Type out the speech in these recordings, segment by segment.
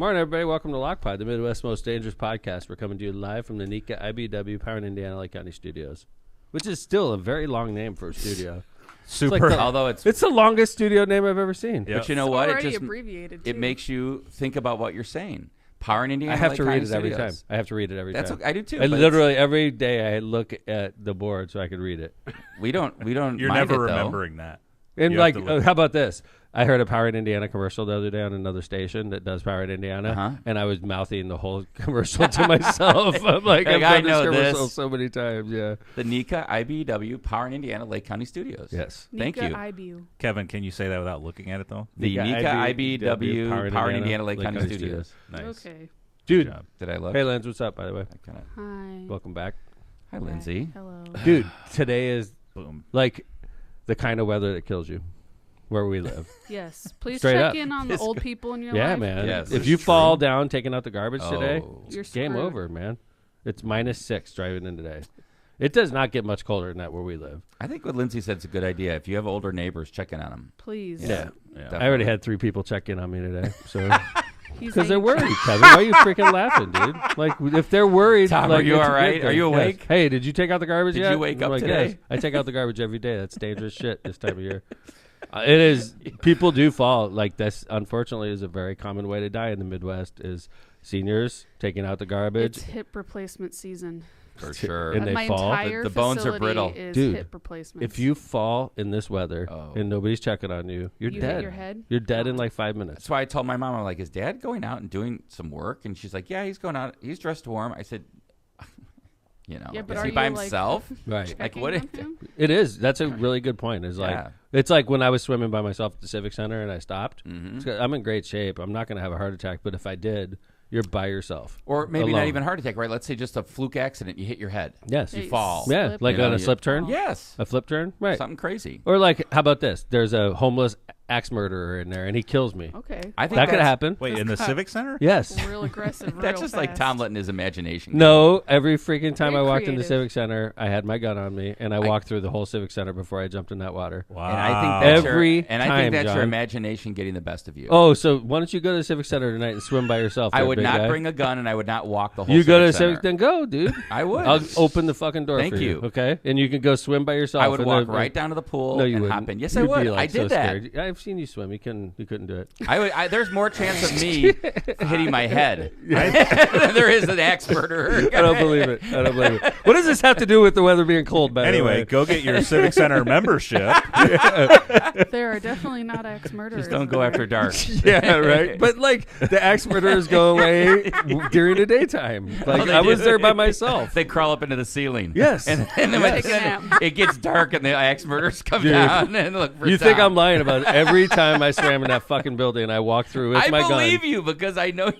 Morning, everybody. Welcome to Lockpod, the Midwest's most dangerous podcast. We're coming to you live from the Nika IBW Power in Indiana Lake County Studios, which is still a very long name for a studio. Super. Although it's the longest studio name I've ever seen. Yep. But you know what? It just abbreviated. It makes you think about what you're saying. Power in Indiana. I have Lake to County read it every Studios. time. I have to read it every time. Okay. I do too. I literally every day I look at the board so I can read it. We don't. You're mind never it, remembering that. And like, how about this? I heard a Power in Indiana commercial the other day on another station that does Power in Indiana, and I was mouthing the whole commercial to myself. I'm like, I've done this commercial so many times. Yeah. The Nika IBW Power in Indiana Lake County Studios. Yes. Thank you. IBU. Kevin, can you say that without looking at it, though? The Nika IBW Power in Indiana Lake County Studios. Nice. Okay. Dude. Did I look? Hey, Linz, what's up, by the way? Hi. Welcome back. Hi, Lindsay. Hello. Dude, today is Boom. like the kind of weather that kills you where we live. Yes. Please Straight check up. in on the old people in your Yeah, life. man. Yes, if you fall down taking out the garbage today, You're it's game screwed. over, man. It's -6 driving in today. It does not get much colder than that where we live. I think what Lindsay said is a good idea. If you have older neighbors, check in on them. Please. Yeah. Definitely. I already had 3 people check in on me today. So He's because they're anxious. worried, Kevin. Why are you freaking laughing, dude? Like, if they're worried, Tom, like, are you it's a all right? good thing. Are you Yes. awake? Hey, did you take out the garbage Did yet? you wake I'm up like, today? Yes. I take out the garbage every day. That's dangerous shit this time of year. It is. People do fall. Like, this, unfortunately, is a very common way to die in the Midwest is seniors taking out the garbage. It's hip replacement season. For sure. And they My fall. entire The bones are facility brittle. is Dude, hip replacements. If you fall in this weather and nobody's checking on you, you're You dead. hit your head? You're dead in like 5 minutes. That's why I told my mom, I'm like, is Dad going out and doing some work? And she's like, yeah, he's going out. He's dressed warm. I said, Yeah, but is are he by you, like, himself? Right. Like, checking what? on him? It is. That's a really good point. Is like Yeah. it's like when I was swimming by myself at the Civic Center and I stopped. Mm-hmm. It's 'cause I'm in great shape. I'm not going to have a heart attack, but if I did, you're by yourself. Or maybe not Alone. even heart attack, right? Let's say just a fluke accident. You hit your head. Yes. You fall. Yeah, Slip. like You know, on a you- slip turn. Yes. A flip turn, right? Something crazy. Or like, how about this? There's a homeless axe murderer in there, and he kills me. Okay. I think That could that's- happen. Wait, in the Civic Center? Yes. Real aggressive. That's real just like fast. Tom letting his imagination go. No, every freaking time Very I walked into creative. Civic Center, I had my gun on me, and I walked through the whole Civic Center before I jumped in that water. Wow. And I think that's Every your, and I time, think that's your John. imagination getting the best of you. Oh, so why don't you go to the Civic Center tonight and swim by yourself? I there, would big not guy? bring a gun, and I would not walk the whole. You go to the Civic Civic, then go, dude. I would. I'll open the fucking door Thank for you. okay? And you can go swim by yourself. I would and walk then- right down to the pool No, you and wouldn't. hop in. Yes, You'd I would. be, like, I so did that. scared. I've seen you swim. You couldn't do it. There's more chance of me hitting my head than there is an axe murderer. I don't believe it. I don't believe it. What does this have to do with the weather being cold? By the Anyway, way? go get your Civic Center membership. There are definitely not axe murderers. Just don't go after dark. Yeah, right. But like the axe murderers go away during the daytime. Like they I was do. there by myself. They crawl up into the ceiling. Yes. And then when Take a nap. it gets dark and the axe murderers come Dude. down and look for You think Tom. I'm lying about it? Every time I swam in that fucking building, I walked through with I my believe gun. you because I know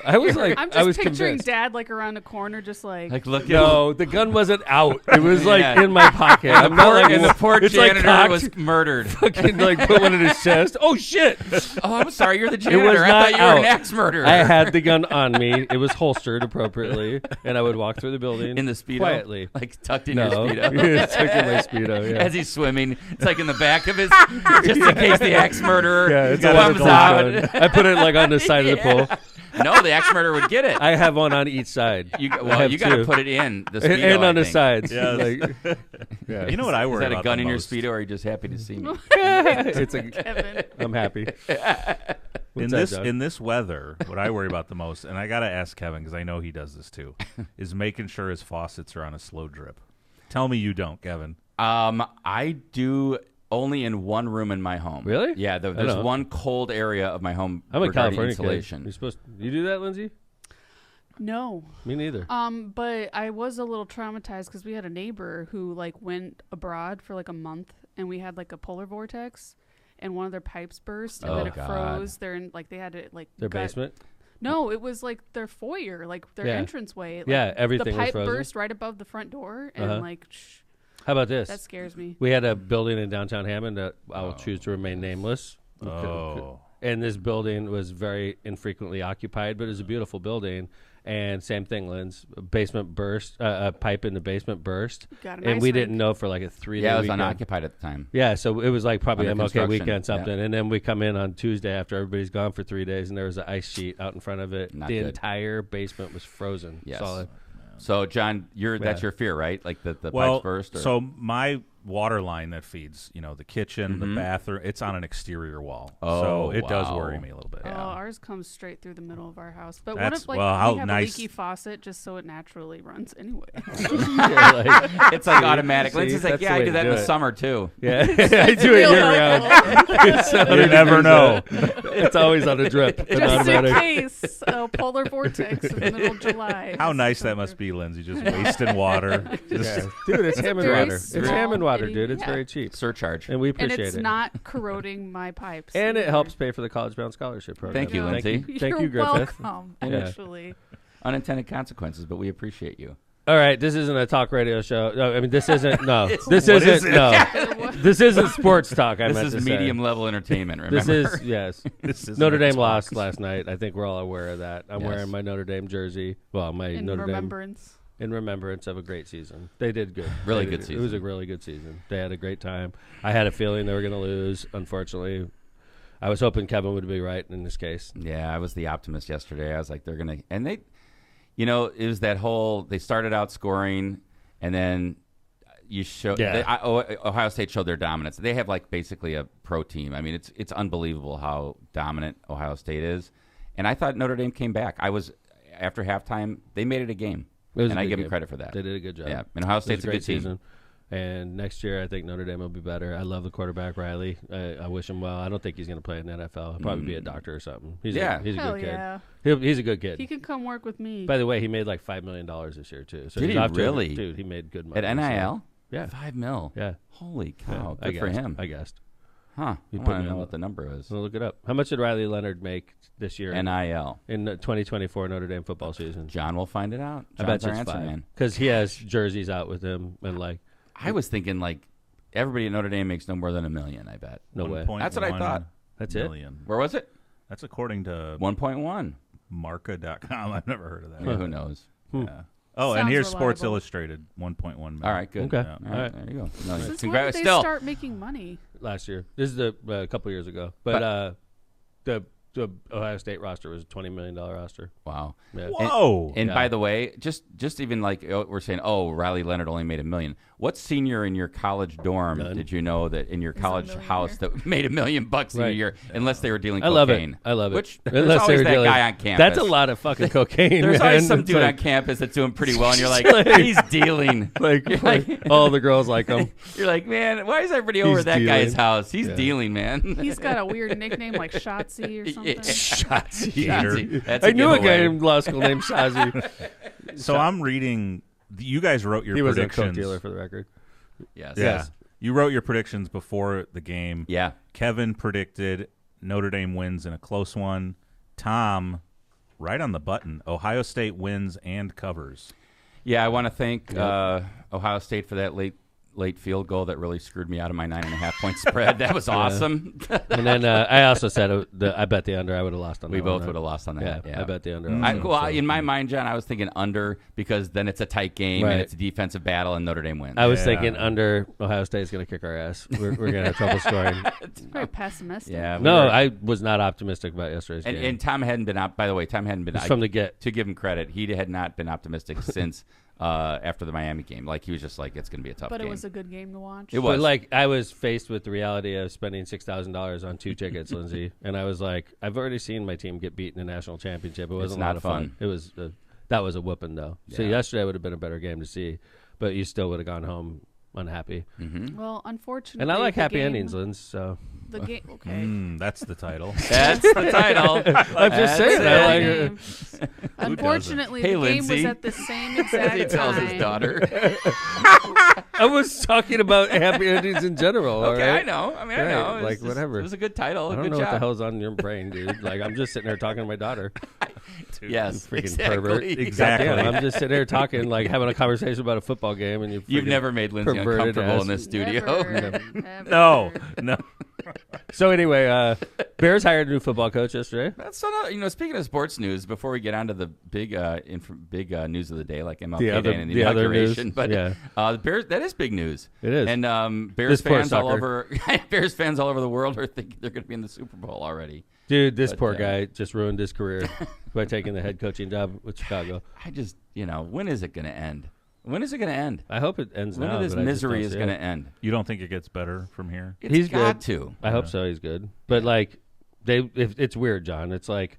I was like, I'm I just was picturing convinced. Dad like around a corner, just like like No, the gun wasn't out. It was like Yeah. in my pocket. I'm not like and the poor it's like janitor cocked. was murdered. Fucking like put one in his chest. Oh shit! Oh, I'm sorry, you're the It janitor. was I not thought you were an out. axe murderer. I had the gun on me. It was holstered appropriately, and I would walk through the building in the Speedo. quietly. Like tucked in No, your Speedo. it's tucked in my Speedo. Yeah. As he's swimming, it's like in the back of his, just in case the axe murderer Yeah, it's got comes his out. gun. I put it like on the side of the Yeah. pool. No, the axe murderer would get it. I have one on each side. You I got have to two. put it in the Speedo. and on I the think. sides. Yes. Like, yeah. You know what I Is worry that about a gun the in your most? Speedo, or are you just happy to see me? it's a. Kevin. I'm happy. In What's that, this John? in this weather, what I worry about the most, and I gotta ask Kevin because I know he does this too, is making sure his faucets are on a slow drip. Tell me you don't, Kevin. I do only in one room in my home. Really? Yeah, there's don't. one cold area of my home. I'm a regarding California kid. insulation. You're supposed. You do that, Lindsay? No. Me neither. But I was a little traumatized because we had a neighbor who like went abroad for like a month, and we had like a polar vortex, and one of their pipes burst, and Oh, then it God. froze. They're in like they had to like Their gut- basement. No, it was like their foyer, like their Yeah. entranceway. Like, Yeah, everything The was pipe frozen. burst right above the front door, and Uh-huh. like How about this? that scares me. We had a building in downtown Hammond that I'll choose to remain nameless. Oh. and this building was very infrequently occupied, but it was a beautiful building. And same thing, Lynn's basement burst, a pipe in the basement burst, and we didn't know for like a 3 day. Yeah, it was weekend. Unoccupied at the time. Yeah, so it was like probably MLK weekend something, yeah. and then we come in on Tuesday after everybody's gone for 3 days, and there was an ice sheet out in front of it. Not the good. entire basement was frozen. Yes. Solid. So, John, that's your fear, right? Like the well, pipes burst? Or? So my water line that feeds, the kitchen, the bathroom, it's on an exterior wall. So it does worry me a little bit. Oh, Yeah. ours comes straight through the middle of our house. But That's- what if, like, well, how we have nice- a leaky faucet just so it naturally runs anyway? It's like automatic. See, Lindsay's like, that's yeah, the I way do to that do in the it. summer, too. Yeah, I do it year round. So You never know. It's always on a drip. An Just in automatic. case a polar vortex in the middle of July. How has nice come that must through. be, Lindsay, just wasting water. Just, Yeah. Dude, it's Hammond very water. It's small, Hammond water, itty- dude. It's yeah. very cheap, Surcharge. and we And appreciate it's it. not corroding my pipes. And it either. helps pay for the College Bound Scholarship Program. Thank you, No, Lindsay. Thank you, You're Griffith. welcome, Yeah. actually. Unintended consequences, but we appreciate you. All right, this isn't a talk radio show. No, I mean this isn't. No, this What isn't. is it? No, this isn't sports talk. I This meant is to say. medium level entertainment, remember? This is yes. this is Notre an Dame Xbox. lost last night. I think we're all aware of that. I'm Yes. wearing my Notre Dame jersey. Well, my In Notre remembrance. Dame in remembrance of a great season. They did good. Really They good did- season. It was a really good season. They had a great time. I had a feeling they were going to lose. Unfortunately, I was hoping Kevin would be right in this case. Yeah, I was the optimist yesterday. I was like, they're going to... And they... it was that whole... They started out scoring, and then you show... Yeah. Ohio State showed their dominance. They have, like, basically a pro team. I mean, it's unbelievable how dominant Ohio State is. And I thought Notre Dame came back. After halftime, they made it a game. It was a And I good give them game. credit for that. They did a good job. Yeah, and Ohio It was State's a good team. season. And next year, I think Notre Dame will be better. I love the quarterback, Riley. I wish him well. I don't think he's going to play in the NFL. He'll probably be a doctor or something. He's Yeah. he's a Hell good kid. yeah. He's a good kid. He can come work with me. By the way, he made like $5 million this year, too. So Did he's he off to a- really? Dude, he made good money. At NIL? Yeah. $5 million. Yeah. Holy Yeah. cow. I Good for guessed. him. I guessed. Huh. He I put want me to know on what the number is. So look it up. How much did Riley Leonard make this year NIL. in the 2024 Notre Dame football season? John will find it out. I bet John's you our it's answer 5. man. Because he has jerseys out with him and like, I was thinking like everybody at Notre Dame makes no more than $1 million, I bet. no way. 1.1 That's what I thought. That's it? million. Where was it? That's according to 1.1 Marca.com. I've never heard of that. Well, who knows? Yeah. Oh, and Sounds here's Sports reliable. Illustrated, 1.1 million. All right, good. Okay. Yeah. All right, All right. there you go. No, Since when congrats. did they Still, start making money? Last year. This is a couple years ago. But the Ohio State roster was a $20 million roster. wow. Yeah. Whoa. And Yeah. by the way, just even like we're saying, Riley Leonard only made $1 million. What senior in your college dorm None. did you know that in your a college millionaire. house that made $1 million in a Right. year, unless they were dealing I love cocaine? it. I love it. Which Unless there's always they were that dealing- guy on campus. That's a lot of fucking cocaine. There's man. always some It's dude on like, campus that's doing pretty well, and you're like, like- he's dealing. like all the girls like him. You're like, man, why is everybody over He's at that guy's dealing. house? He's Yeah. dealing, man. He's got a weird nickname like Shotzi or something. Shotzi. That's I knew a giveaway. guy in law school named Shazi. So I'm reading. You guys wrote your He was a predictions. coke dealer, for the record. Yes. Yeah. Yes. You wrote your predictions before the game. Yeah. Kevin predicted Notre Dame wins in a close one. Tom, right on the button. Ohio State wins and covers. Yeah, I want to thank Ohio State for that late field goal that really screwed me out of my 9.5 point spread. That was awesome. And then I also said I bet the under. I would have lost on that. We both one, would have lost on that. Yeah, I bet the under. In my mind, John, I was thinking under because then it's a tight game Right. and it's a defensive battle and Notre Dame wins. I was Yeah. thinking under. Ohio State's going to kick our ass. We're going to have trouble scoring. It's very pessimistic. Yeah. we No, were- I was not optimistic about yesterday's game. and Tom hadn't been out. By the way, Tom hadn't been It's from the get. To give him credit, he had not been optimistic since after the Miami game. Like he was just like, it's going to be a tough But game. it was a good game to watch. It was. But like I was faced with the reality of spending $6,000 on 2 tickets, Lindsay, and I was like, I've already seen my team get beat in a national championship. It wasn't a not lot of fun. fun. It was that was a whooping though. So Yeah. yesterday would have been a better game to see, but you still would have gone home unhappy. Well, unfortunately, And I like the happy game- endings, Linz. So The game, okay. That's the title. That's the title. I'm just saying, it. I like Game. it. Unfortunately, Hey, the game Lindsay. was at the same As exact he tells time. his daughter. I was talking about happy endings in general. Okay, all right? I know. I mean, I Right, know. It's like, just- whatever. It was a good title. I A don't good know job. what the hell's on your brain, dude. Like I'm just sitting there talking to my daughter. Yes, Freaking exactly. pervert. Exactly. Goddamn, I'm just sitting there talking, like having a conversation about a football game, and You've never made Lindsay perverted uncomfortable ass. in this studio. Never, No, ever. no. So anyway, Bears hired a new football coach yesterday. That's speaking of sports news, before we get on to the big news of the day, like MLK the other, Day and the the inauguration, but the Bears, that is big news. It is. And Bears fans all over the world are thinking they're going to be in the Super Bowl already. Dude, this poor guy just ruined his career by taking the head coaching job with Chicago. I just, when is it going to end? When is it going to end? I hope it ends when now. When this misery is going to end? You don't think it gets better from here? He's got to. I hope so. He's good. But it's weird, John. It's like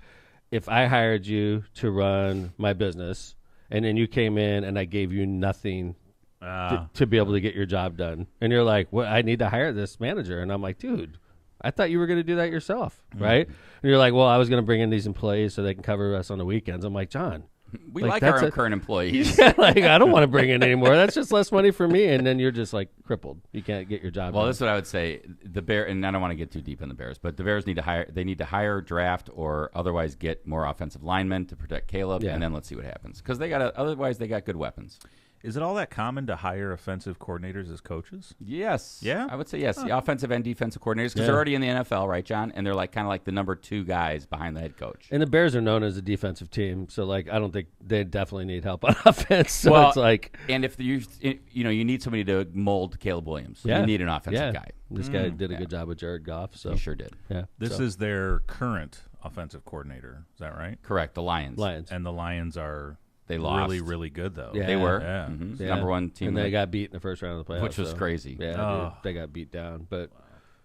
if I hired you to run my business, and then you came in and I gave you nothing to be able to get your job done, and you're like, "Well, I need to hire this manager," and I'm like, "Dude, I thought you were going to do that yourself, right?" And you're like, "Well, I was going to bring in these employees so they can cover us on the weekends." I'm like, "John." We like our current employees. Yeah, I don't want to bring in anymore. That's just less money for me. And then you're just crippled. You can't get your job done. Well, that's what I would say. The Bears, and I don't want to get too deep in the Bears, but the Bears need to hire, draft, or otherwise get more offensive linemen to protect Caleb, and then let's see what happens. Because otherwise they got good weapons. Is it all that common to hire offensive coordinators as coaches? Yes. Yeah? I would say yes. The offensive and defensive coordinators, because they're already in the NFL, right, John? And they're kind of like the number 2 guys behind the head coach. And the Bears are known as a defensive team, so I don't think they definitely need help on offense. So it's and if you need somebody to mold Caleb Williams, you need an offensive guy. This guy did a good job with Jared Goff. So he sure did. Yeah. This is their current offensive coordinator. Is that right? Correct. The Lions. And the Lions are. They lost. Really, really good, though. Yeah. They were. Yeah. Mm-hmm. Yeah. Number 1 team. And they got beat in the first round of the playoffs. Which was crazy. Yeah, dude, they got beat down. But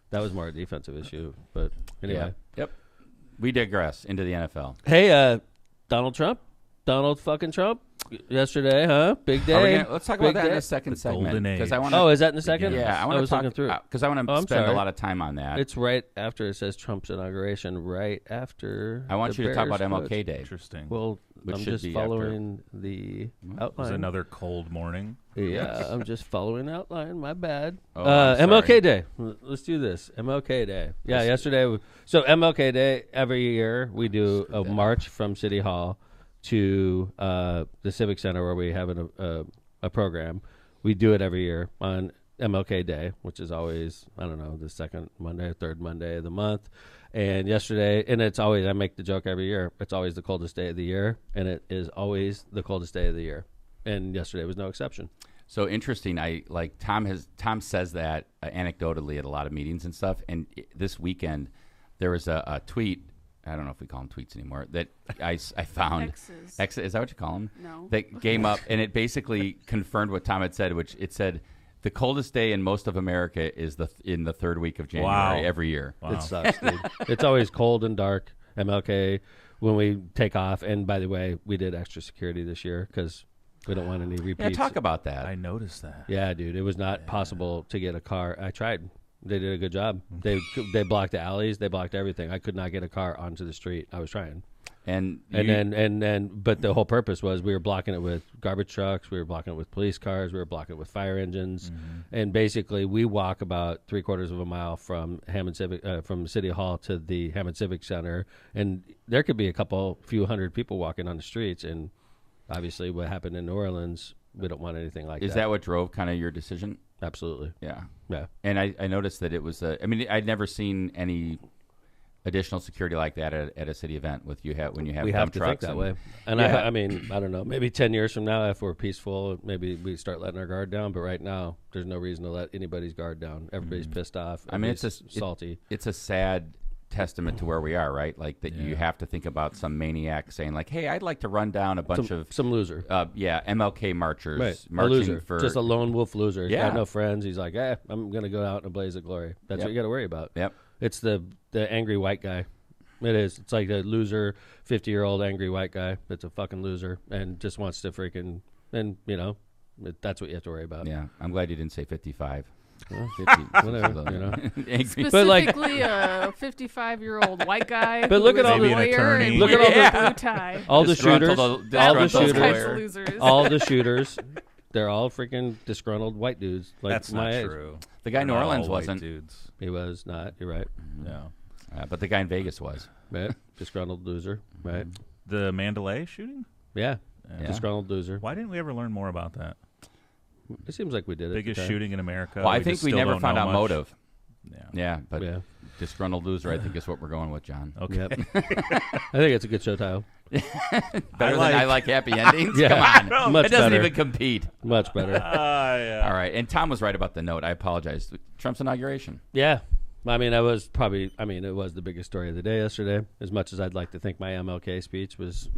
that was more a defensive issue. But anyway. Yeah. Yep. We digress into the NFL. Hey, Donald fucking Trump yesterday, huh? Big day. Let's talk about that in the second segment. Is that in the second? Yeah, I want to talk through because I want to spend a lot of time on that. It's right after it says Trump's inauguration. Right after. I want you to talk about MLK Day. Interesting. Well, I'm just following the outline. It was another cold morning. Yeah, I'm just following the outline. My bad. Oh, MLK Day. Let's do this. MLK Day. Yeah, yesterday. So MLK Day, every year we do a march from City Hall to the Civic Center where we have a program. We do it every year on MLK Day, which is always, the second Monday or third Monday of the month. And yesterday, and it's always, I make the joke every year, it's always the coldest day of the year, and it is always the coldest day of the year. And yesterday was no exception. So interesting. Tom says that anecdotally at a lot of meetings and stuff. And this weekend, there was a tweet. I don't know if we call them tweets anymore, that I found. X's. Is that what you call them? No. That came up, and it basically confirmed what Tom had said, which it said, the coldest day in most of America is in the third week of January every year. Wow. It sucks, dude. It's always cold and dark, MLK, when we take off. And by the way, we did extra security this year because we don't want any repeats. Yeah, talk about that. I noticed that. Yeah, dude. It was not possible to get a car. I tried. They did a good job. They blocked the alleys. They blocked everything. I could not get a car onto the street. I was trying. And then, but the whole purpose was we were blocking it with garbage trucks. We were blocking it with police cars. We were blocking it with fire engines. Mm-hmm. And basically, we walk about 3/4 of a mile from from City Hall to the Hammond Civic Center, and there could be a few hundred people walking on the streets. And obviously, what happened in New Orleans, we don't want anything like that. Is that what drove kind of your decision? Absolutely. Yeah. Yeah. And I noticed that it was I'd never seen any additional security like that at a city event when you have we have to trucks think that way. And I mean, I don't know, maybe 10 years from now, if we're peaceful, maybe we start letting our guard down. But right now, there's no reason to let anybody's guard down. Everybody's pissed off. I mean, it's salty. It's a sad testament to where we are, right? Like that you have to think about some maniac saying like, hey, I'd like to run down a bunch of some loser. MLK marchers marching a loser. Just a lone wolf loser. He's got no friends. He's like, I'm going to go out in a blaze of glory. That's what you got to worry about. Yep. It's the angry white guy. It is. It's like a loser, 50-year-old angry white guy that's a fucking loser and just wants to freaking, and that's what you have to worry about. Yeah. I'm glad you didn't say 55. Well, 50, whatever, Specifically, a 55-year-old white guy. But look at all the attorney. Look at all the blue tie. All the shooters. All the shooters. They're all freaking disgruntled white dudes. Like that's my not age. true. The guy in New Orleans wasn't. Dudes. He was not. You're right. No. But the guy in Vegas was. Right. Disgruntled loser. Right. The Mandalay shooting? Yeah. Disgruntled loser. Why didn't we ever learn more about that? It seems like we did. Biggest shooting in America. Well, I think we never found out motive. But Disgruntled loser, I think, is what we're going with, John. Okay. Yep. I think it's a good show title. Better than I like happy endings? Yeah. Come on. Much It doesn't better. even compete. Much better. Yeah. All right. And Tom was right about the note. I apologize. Trump's inauguration. Yeah. I mean, it was the biggest story of the day yesterday, as much as I'd like to think my MLK speech was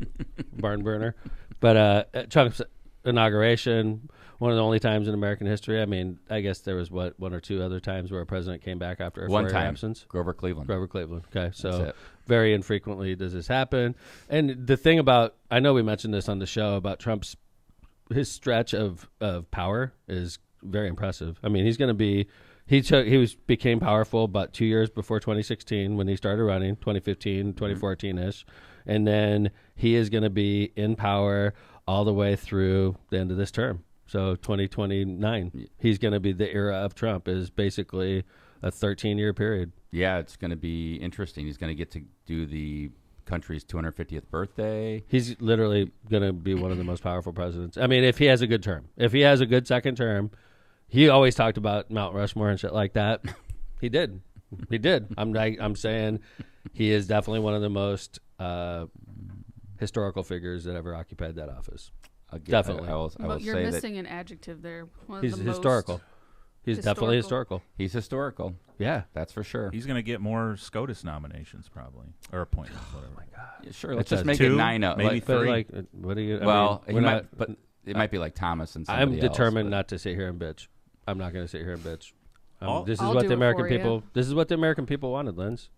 barn burner. But Trump's inauguration, one of the only times in American history. I mean, I guess there was, one or two other times where a president came back after a four-year absence. Grover Cleveland. Okay, so very infrequently does this happen. And the thing about, I know we mentioned this on the show, about Trump's, his stretch of power is very impressive. I mean, he's going to be, became powerful about 2 years before 2016 when he started running, 2015, 2014-ish. And then he is going to be in power all the way through the end of this term. So 2029, he's going to be, the era of Trump is basically a 13-year period. Yeah, it's going to be interesting. He's going to get to do the country's 250th birthday. He's literally going to be one of the most powerful presidents. I mean, if he has a good term. If he has a good second term, he always talked about Mount Rushmore and shit like that. He did. He did. I'm saying he is definitely one of the most historical figures that ever occupied that office. Definitely. I will You're say missing an adjective there. He's historical. He's definitely historical. He's historical. Yeah. That's for sure. He's going to get more SCOTUS nominations probably, or appointments, whatever. Oh my God. Yeah, sure, let's just make it 9-0. Maybe 3. What do you? Well, I mean, but it might be like Thomas and somebody I'm determined else, not to sit here and bitch. I'm not going to sit here and bitch. I'll This is do what the it American for you. people. This is what the American people wanted, Linz.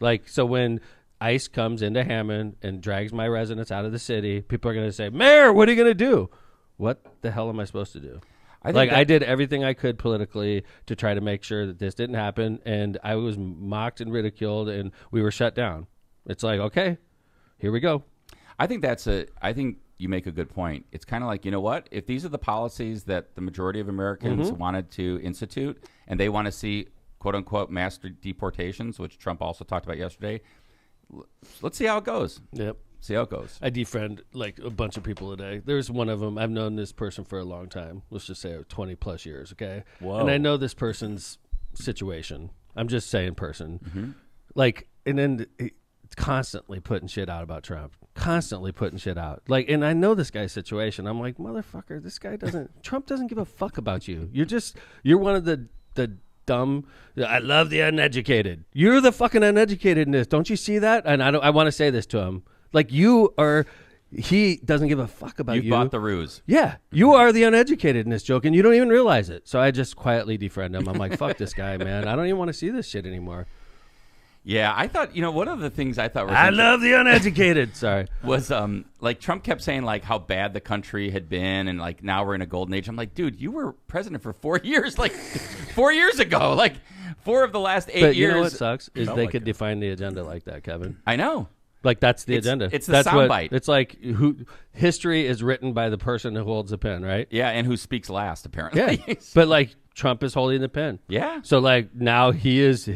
Like, so when ICE comes into Hammond and drags my residents out of the city, people are going to say, "Mayor, what are you going to do?" What the hell am I supposed to do? I did everything I could politically to try to make sure that this didn't happen, and I was mocked and ridiculed, and we were shut down. It's like, okay, here we go. I think you make a good point. It's kind of like, you know what? If these are the policies that the majority of Americans wanted to institute, and they want to see, quote unquote, mass deportations, which Trump also talked about yesterday, let's see how it goes. Yep. See how it goes. I defriend like a bunch of people today. There's one of them. I've known this person for a long time. Let's just say 20 plus years. Okay. Whoa. And I know this person's situation. I'm just saying person. Like, and then constantly putting shit out about Trump. Constantly putting shit out. Like, and I know this guy's situation. I'm like, motherfucker, this guy Trump doesn't give a fuck about you. You're one of the dumb. I love the uneducated. You're the fucking uneducated in this. Don't you see that? And I want to say this to him. Like, he doesn't give a fuck about you. You bought the ruse. Yeah. You are the uneducated in this joke, and you don't even realize it. So I just quietly defriend him. I'm like, fuck this guy, man. I don't even want to see this shit anymore. Yeah, I thought, one of the things I thought was I love the uneducated. Sorry. Was like Trump kept saying like how bad the country had been, and like now we're in a golden age. I'm like, dude, you were president for 4 years, like 4 years ago, like 4 of the last 8 years. You know what sucks is they could define the agenda like that, Kevin. I know. Like, that's the agenda. It's the soundbite. It's like history is written by the person who holds the pen, right? Yeah, and who speaks last, apparently. Yeah. But like Trump is holding the pen. Yeah. So like now his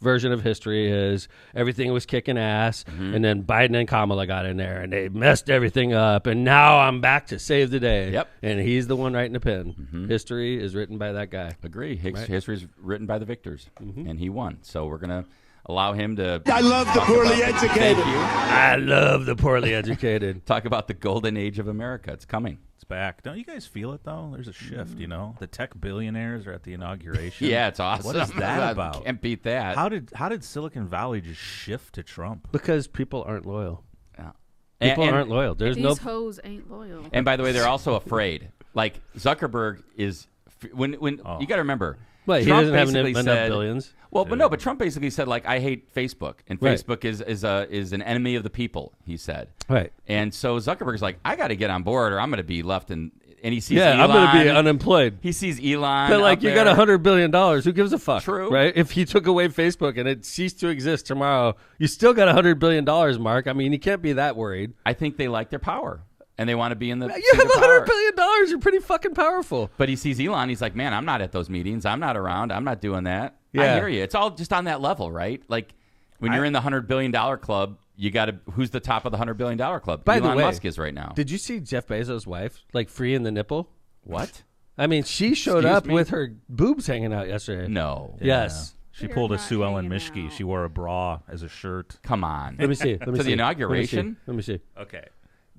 version of history is everything was kicking ass, and then Biden and Kamala got in there and they messed everything up, and now I'm back to save the day. Yep. And he's the one writing the pen. History is written by that guy. Agree. History is written by the victors, and he won. So we're gonna allow him to. I love the poorly educated. Thank you. I love the poorly educated. Talk about the golden age of America. It's coming. It's back. Don't you guys feel it, though? There's a shift, The tech billionaires are at the inauguration. Yeah, it's awesome. What is that about? Can't beat that. How did Silicon Valley just shift to Trump? Because people aren't loyal. Yeah. People aren't loyal. There's These hoes ain't loyal. And by the way, they're also afraid. Like Zuckerberg is when you got to remember. Well, he Trump doesn't have basically enough said- billions. Well, but no, but Trump basically said like I hate Facebook, and Right. Facebook is an enemy of the people. He said, Right. and so Zuckerberg's like, I got to get on board, or I'm going to be left in. And he sees Yeah, Elon. I'm going to be unemployed. He sees Elon. But like, up you there. got $100 billion. Who gives a fuck? True. Right? If he took away Facebook and it ceased to exist tomorrow, you still got $100 billion, Mark. I mean, you can't be that worried. I think they like their power, and they want to be in the. You have $100 billion. You're pretty fucking powerful. But he sees Elon. He's like, man, I'm not at those meetings. I'm not around. I'm not doing that. I Yeah. hear you. It's all just on that level, right? Like when you're in the $100 billion club, you got to. Who's the top of the $100 billion club? By Elon the way, Musk is right now. Did you see Jeff Bezos' wife, like, freeing the nipple? What? I mean, she showed Excuse up me? with her boobs hanging out yesterday. No. Yes. She pulled a Sue Ellen Mischke. She wore a bra as a shirt. Come on. Let me see. The inauguration? Let me see. Okay.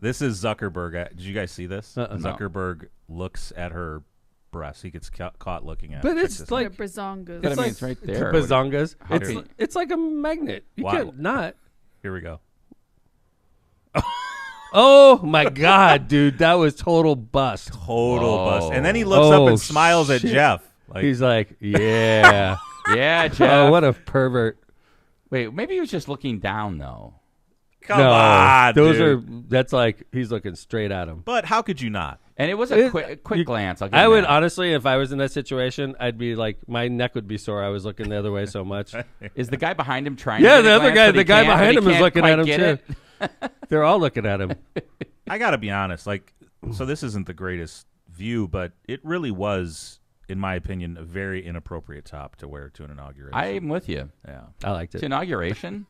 This is Zuckerberg. Did you guys see this? Zuckerberg looks at her breasts. He gets caught looking at it. But it's like bazongas. But I mean, it's right there. Bazongas. It's like a magnet. You can't not. Here we go. Oh my God, dude, that was total bust. Total bust. And then he looks up and smiles at Jeff. Like, he's like, yeah. Yeah, Jeff. Oh, what a pervert. Wait, maybe he was just looking down, though. Come on, that's like he's looking straight at him. But how could you not? And it was a quick glance. I would honestly, if I was in that situation, I'd be like, my neck would be sore. I was looking the other way so much. Is the guy behind him trying? Yeah, to the other guy, the guy behind him is looking at him too. They're all looking at him. I got to be honest. Like, so this isn't the greatest view, but it really was, in my opinion, a very inappropriate top to wear to an inauguration. I'm with you. Yeah, I liked it. To inauguration.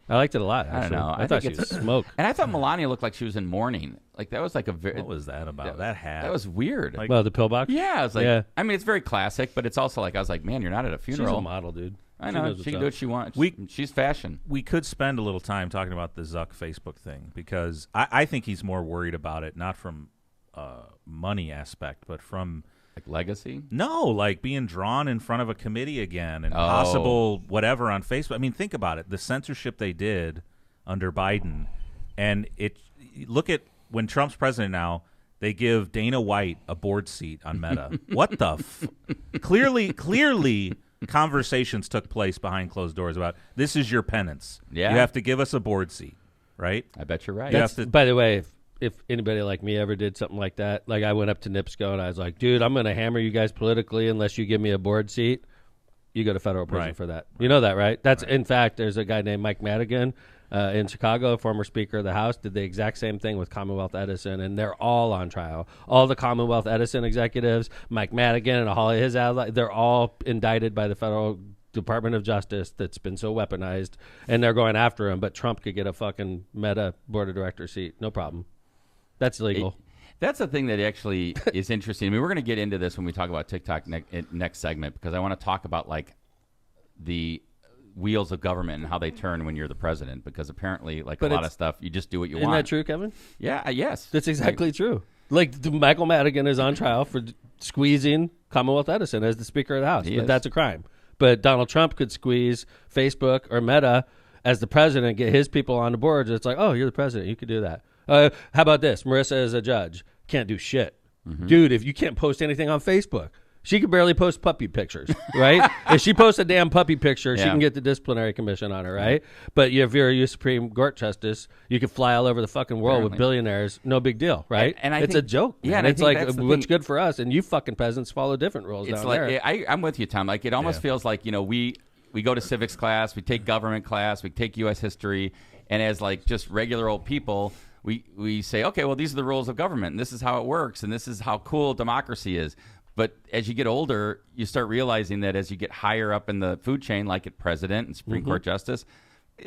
I liked it a lot. Actually. I don't know. I thought she was smoke. And I thought Melania looked like she was in mourning. Like that was like a very. What was that about? That hat. That was weird. Like, well, the pillbox. Yeah, I was like. I mean, it's very classic, but it's also like I was like, man, you're not at a funeral. She's a model, dude. I know. She can do what she wants. She's fashion. We could spend a little time talking about the Zuck Facebook thing because I think he's more worried about it, not from money aspect, but from like legacy. No, like being drawn in front of a committee again and possible whatever on Facebook. I mean, think about it. The censorship they did under Biden, and look at when Trump's president now. They give Dana White a board seat on Meta. What the? Clearly. Conversations took place behind closed doors about this is your penance. Yeah. You have to give us a board seat, right? I bet you're right. By the way, if anybody like me ever did something like that, like I went up to NIPSCO and I was like, dude, I'm going to hammer you guys politically unless you give me a board seat. You go to federal prison for that. You know that, right? That's in fact, there's a guy named Mike Madigan in Chicago, former Speaker of the House, did the exact same thing with Commonwealth Edison, and they're all on trial. All the Commonwealth Edison executives, Mike Madigan and all of his allies, they're all indicted by the federal Department of Justice that's been so weaponized, and they're going after him. But Trump could get a fucking Meta board of director seat, no problem. That's legal. That's the thing that actually is interesting. I mean, we're going to get into this when we talk about TikTok next segment because I want to talk about like the wheels of government and how they turn when you're the president because apparently like a lot of stuff you just do what you want. Isn't that true, Kevin? Yeah, yes. That's exactly true. Like Michael Madigan is on trial for squeezing Commonwealth Edison as the Speaker of the House. But that's a crime. But Donald Trump could squeeze Facebook or Meta as the president, get his people on the board. It's like, oh, you're the president. You could do that. How about this? Marissa is a judge. Can't do shit. Dude, if you can't post anything on Facebook, she could barely post puppy pictures, right? If she posts a damn puppy picture, she can get the disciplinary commission on her, right? But if you're a Supreme Court justice, you could fly all over the fucking world with billionaires. No big deal, right? And it's a joke. Yeah, and it's like, what's good for us? And you fucking peasants follow different rules down there. I'm with you, Tom. Like, it almost feels like, you know, we go to civics class, we take government class, we take U.S. history, and as like just regular old people, we say, okay, well, these are the rules of government, and this is how it works, and this is how cool democracy is. But as you get older, you start realizing that as you get higher up in the food chain, like at president and Supreme Court justice,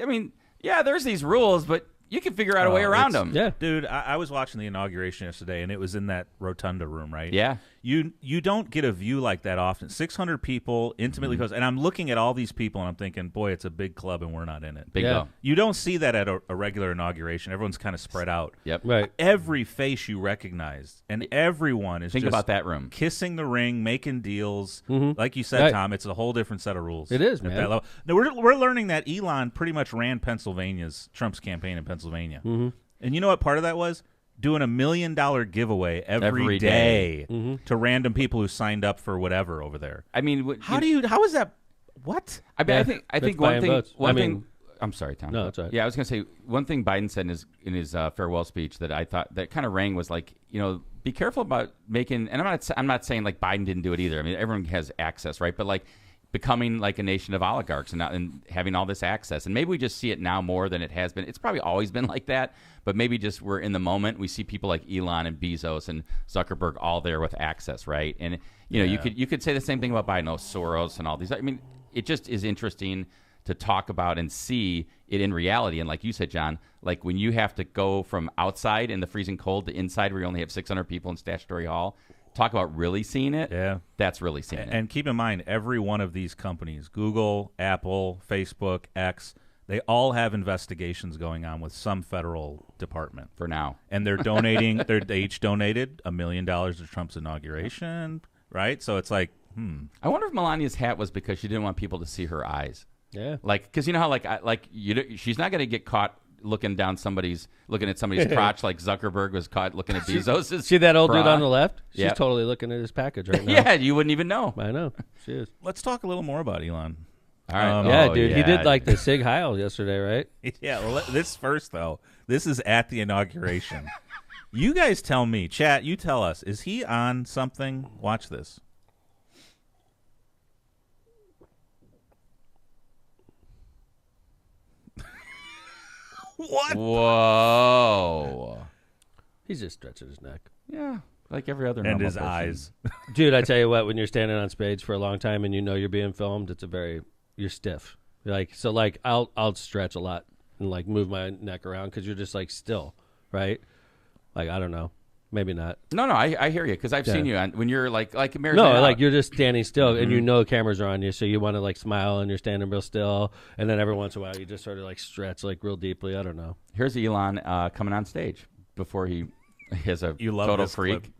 I mean, yeah, there's these rules, but you can figure out a way around them. Yeah, dude, I was watching the inauguration yesterday, and it was in that rotunda room, right? Yeah. You don't get a view like that often. 600 people, intimately close. And I'm looking at all these people, and I'm thinking, boy, it's a big club, and we're not in it. Bingo. You don't see that at a regular inauguration. Everyone's kind of spread out. Yep. Right. Every face you recognize, and everyone is Think just about that room. Kissing the ring, making deals. Like you said, Tom, it's a whole different set of rules. It is, at man. that level. Now, we're learning that Elon pretty much ran Trump's campaign in Pennsylvania. And you know what part of that was? Doing $1 million giveaway every day to random people who signed up for whatever over there. I mean, how is that? What? I mean, I think one thing. I'm sorry, Tom. No, that's all right. Yeah, I was going to say one thing Biden said in his farewell speech that I thought that kind of rang was like, you know, be careful about making. And I'm not saying like Biden didn't do it either. I mean, everyone has access, right? But like becoming like a nation of oligarchs and having all this access. And maybe we just see it now more than it has been. It's probably always been like that, but maybe just we're in the moment. We see people like Elon and Bezos and Zuckerberg all there with access, right? And you know, you could say the same thing about Biden, Soros and all these. I mean, it just is interesting to talk about and see it in reality. And like you said, John, like when you have to go from outside in the freezing cold to inside where you only have 600 people in Statutory Hall, talk about really seeing it. Yeah. That's really seeing it. And keep in mind, every one of these companies, Google, Apple, Facebook, X, they all have investigations going on with some federal department. For now. And they're donating, they each donated $1 million to Trump's inauguration, right? So it's like, I wonder if Melania's hat was because she didn't want people to see her eyes. Yeah. Like, because you know how, she's not going to get caught looking at somebody's crotch like Zuckerberg was caught looking at Bezos'. See that old bra? dude on the left? She's Yep. totally looking at his package right now. Yeah, you wouldn't even know. I know. She is. let's talk a little more about Elon. All right. Yeah, dude. He did like the Sig Heil yesterday, right? Yeah, well, this first, though, this is at the inauguration. You guys tell me, chat, you tell us, is he on something? Watch this. What? Whoa. He's just stretching his neck. Yeah, like every other And normal his person. eyes. Dude, I tell you what, when you're standing on stage for a long time and you know you're being filmed, you're stiff. I'll stretch a lot and like move my neck around because you're just like still, right? Like, I don't know. Maybe not. No, I hear you because I've seen you on when you're like Mary's No, Night Out. like you're just standing still and you know cameras are on you, so you want to like smile and you're standing real still, and then every once in a while you just sort of like stretch like real deeply. I don't know. Here's Elon coming on stage before he has a You love total this freak.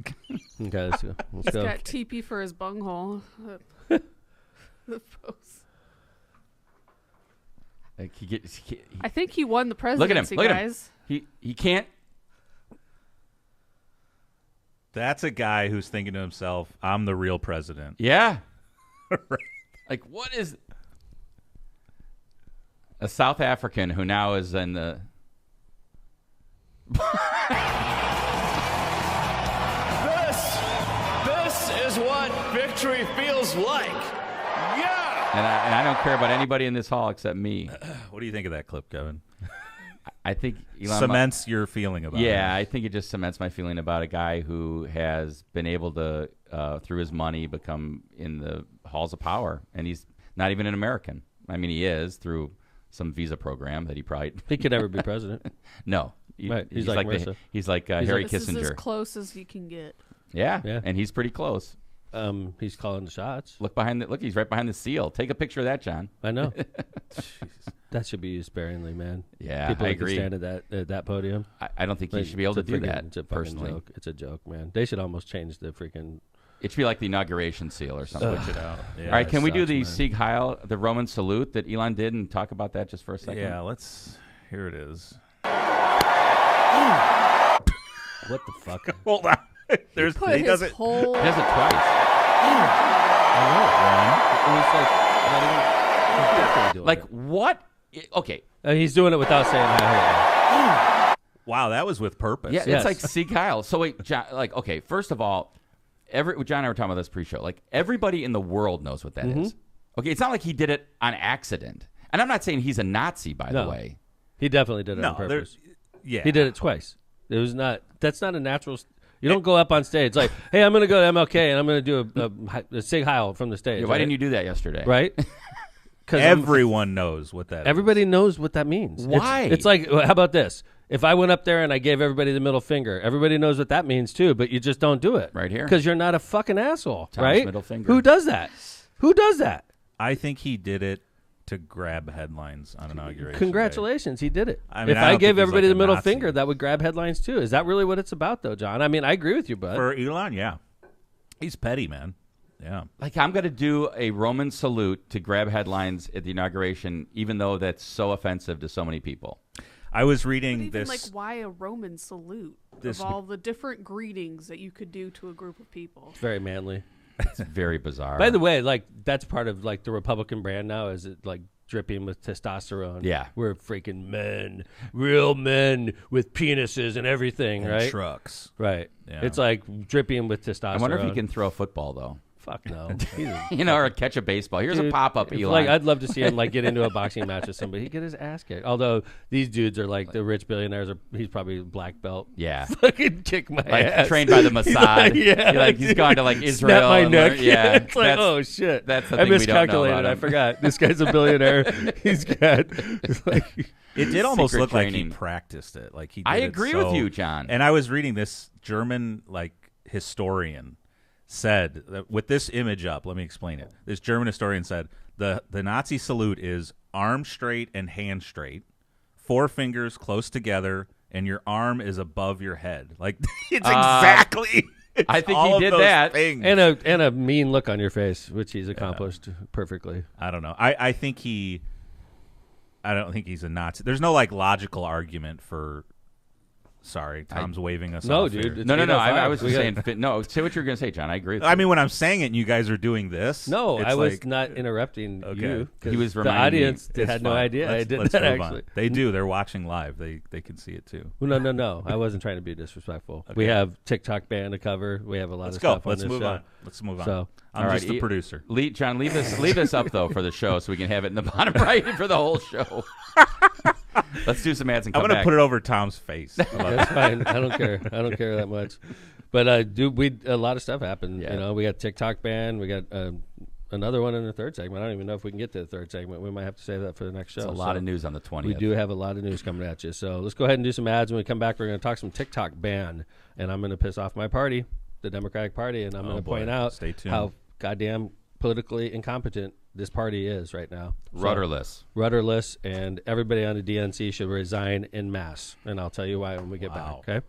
Okay, let's go. He's got TP for his bunghole. The pose. Like I think he won the look at him. presidency, Look at him. guys. He can't. That's a guy who's thinking to himself, I'm the real president. Yeah. Like, what is a South African who now is in the This is what victory feels like. Yeah. and I don't care about anybody in this hall except me. What do you think of that clip, Kevin? I think Elon Cements your feeling about it. Yeah, I think it just cements my feeling about a guy who has been able to, through his money, become in the halls of power, and he's not even an American. I mean, he is through some visa program that he probably. He could never be president. No, Right. He's like Harry This is Kissinger. as close as you can get. Yeah, Yeah. and he's pretty close. He's calling the shots. Look he's right behind the seal. Take a picture of that, John. I know. That should be used sparingly, man. Yeah, People I that can agree. stand at that podium. I don't think he Like, should be able to it's a do freaking- that It's a fucking personally. joke. It's a joke, man. They should almost change the freaking. It should be like the inauguration seal or something. Switch it out. Yeah. All right, can we do sucks, the man. Sieg Heil, the Roman salute that Elon did, and talk about that just for a second? Yeah, here it is. What the fuck? Hold on. There's, Put he his does it. whole. He does it twice. It was Like what? Okay, he's doing it without saying hi. Wow, that was with purpose. yeah, Yes. it's like Sieg Heil. So wait, John, okay, first of all, John and I were talking about this pre-show. Like everybody in the world knows what that is. Okay, it's not like he did it on accident. And I'm not saying he's a Nazi, by the No. way. He definitely did it on No, purpose. yeah. He did it twice. It was not. That's not a natural. You don't go up on stage like, "Hey, I'm going to go to MLK and I'm going to do a Sig Heil from the stage." Yeah, why didn't you do that yesterday? Right? Because Everyone knows what that is. everybody knows what that means. Why? It's like, how about this? If I went up there and I gave everybody the middle finger, everybody knows what that means too, but you just don't do it. Right here. Because you're not a fucking asshole, Tom's right? middle finger. Who does that? Who does that? I think he did it to grab headlines on inauguration. Congratulations, he did it. I mean, if I I don't gave think he's everybody like the a middle Nazi. finger, that would grab headlines too. Is that really what it's about, though, John? I mean, I agree with you, bud. For Elon, yeah. He's petty, man. Yeah. Like I'm going to do a Roman salute to grab headlines at the inauguration, even though that's so offensive to so many people. I was But reading even this. like, why a Roman salute This- of all the different greetings that you could do to a group of people? Very manly. It's very bizarre. By the way, like that's part of like the Republican brand now. Is it like dripping with testosterone? Yeah. We're freaking men, real men with penises and everything, and right? trucks. Right. Yeah. It's like dripping with testosterone. I wonder if he can throw a football though. Fuck no. You know, or catch a baseball. Here's a Dude, pop-up, if, Elon. Like I'd love to see him like get into a boxing match with somebody. He'd get his ass kicked. Although these dudes are like the rich billionaires. He's probably black belt. yeah. Fucking kick my Like ass. trained by the Mossad. Yeah, He's gone to like Israel. Snap my and neck. learn- Yeah. It's like, that's- oh shit. that's the I thing we don't know miscalculated. about I him. forgot. This guy's a billionaire. He's got like It did almost Secret look like training. he practiced it. Like he. I did it agree so- with you, John. And I was reading this German like historian, said that with this image up. Let me explain it. This German historian said the Nazi salute is arm straight and hand straight, 4 fingers close together, and your arm is above your head. Like it's exactly. I think he did that, things. and a mean look on your face, which he's accomplished perfectly. I don't know. I think I don't think he's a Nazi. There's no like logical argument for. Sorry, Tom's waving us. No, off dude. Here. No. I was just saying. No, say what you're going to say, John. I agree with you. I mean, when I'm saying it, and you guys are doing this. No, it's I was like, not interrupting you. He was the reminding audience me. had no idea I did let's that. move Actually, on. They do. They're watching live. They can see it too. No. I wasn't trying to be disrespectful. Okay. We have TikTok ban to cover. We have a lot of stuff on Let's this move show. on. Let's move on. So, I'm just the producer. John, leave this up though for the show, so we can have it in the bottom right for the whole show. Let's do some ads and come I'm going to back. put it over Tom's face. That's fine. I don't care. I don't care that much. But a lot of stuff happened. Yeah. You know, we got TikTok ban. We got another one in the third segment. I don't even know if we can get to the third segment. We might have to save that for the next show. It's a lot of news on the 20th. We do have a lot of news coming at you. So let's go ahead and do some ads. When we come back, we're going to talk some TikTok ban. And I'm going to piss off my party, the Democratic Party, and I'm going to point out how goddamn politically incompetent this party is right now. Rudderless, and everybody on the DNC should resign en masse. And I'll tell you why when we get back, okay?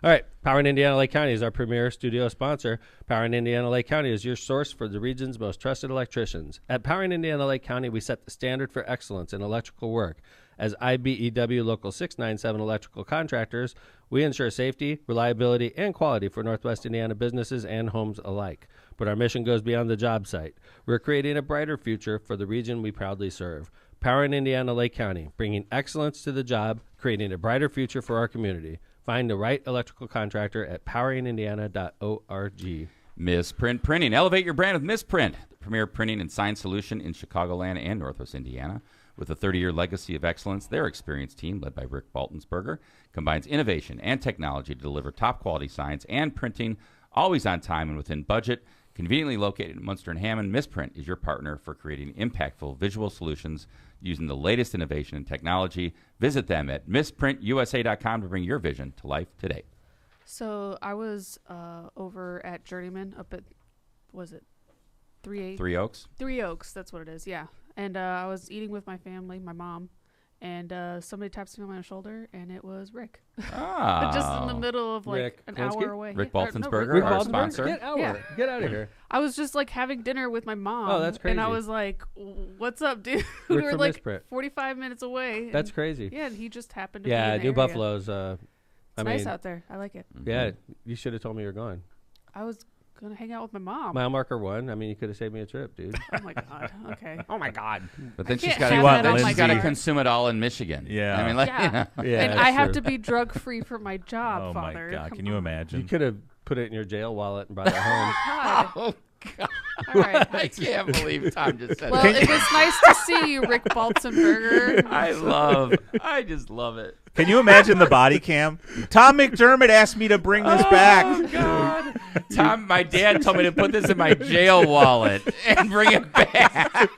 All right, Power in Indiana Lake County is our premier studio sponsor. Power in Indiana Lake County is your source for the region's most trusted electricians. At Power in Indiana Lake County, we set the standard for excellence in electrical work. As IBEW Local 697 electrical contractors, we ensure safety, reliability, and quality for Northwest Indiana businesses and homes alike. But our mission goes beyond the job site. We're creating a brighter future for the region we proudly serve. Power in Indiana Lake County, bringing excellence to the job, creating a brighter future for our community. Find the right electrical contractor at poweringindiana.org. Misprint Printing. Elevate your brand with Misprint, the premier printing and sign solution in Chicagoland and Northwest Indiana. With a 30-year legacy of excellence, their experienced team, led by Rick Baltensberger, combines innovation and technology to deliver top-quality signs and printing, always on time and within budget. Conveniently located in Munster and Hammond, Misprint is your partner for creating impactful visual solutions using the latest innovation and technology. Visit them at misprintusa.com to bring your vision to life today. So I was over at Journeyman up at, was it 3 Oaks? 3 Oaks, that's what it is, yeah. And I was eating with my family, my mom, and somebody taps me on my shoulder, and it was Rick. Just in the middle of like Rick an Klinsky? hour away. Rick Baltensberger, Rick our Baltensberger? sponsor. Get out of here. I was just like having dinner with my mom. Oh, that's crazy. And I was like, what's up, dude? Rick We were from like Misprint. 45 minutes away. That's crazy. Yeah, and he just happened to be Yeah, in the New area. Buffalo's. It's nice out there. I like it. Yeah, you should have told me you were going. I was going to hang out with my mom. Mile marker 1. I mean, you could have saved me a trip, dude. Oh, my God. Okay. Oh, my God. But then she's can't got have that on my to car. consume it all in Michigan. Yeah. I mean, like, Yeah. Yeah, And that's I have true. to be drug-free for my job, Oh Father. my God! Come Can you on. imagine? You could have put it in your jail wallet and brought it home. God. oh, God. All right. I can't believe Tom just said Well, that. it was nice to see you, Rick Baltzenberger. I just love it. Can you imagine the body cam? Tom McDermott asked me to bring this back. Oh, God. Tom, my dad told me to put this in my jail wallet and bring it back.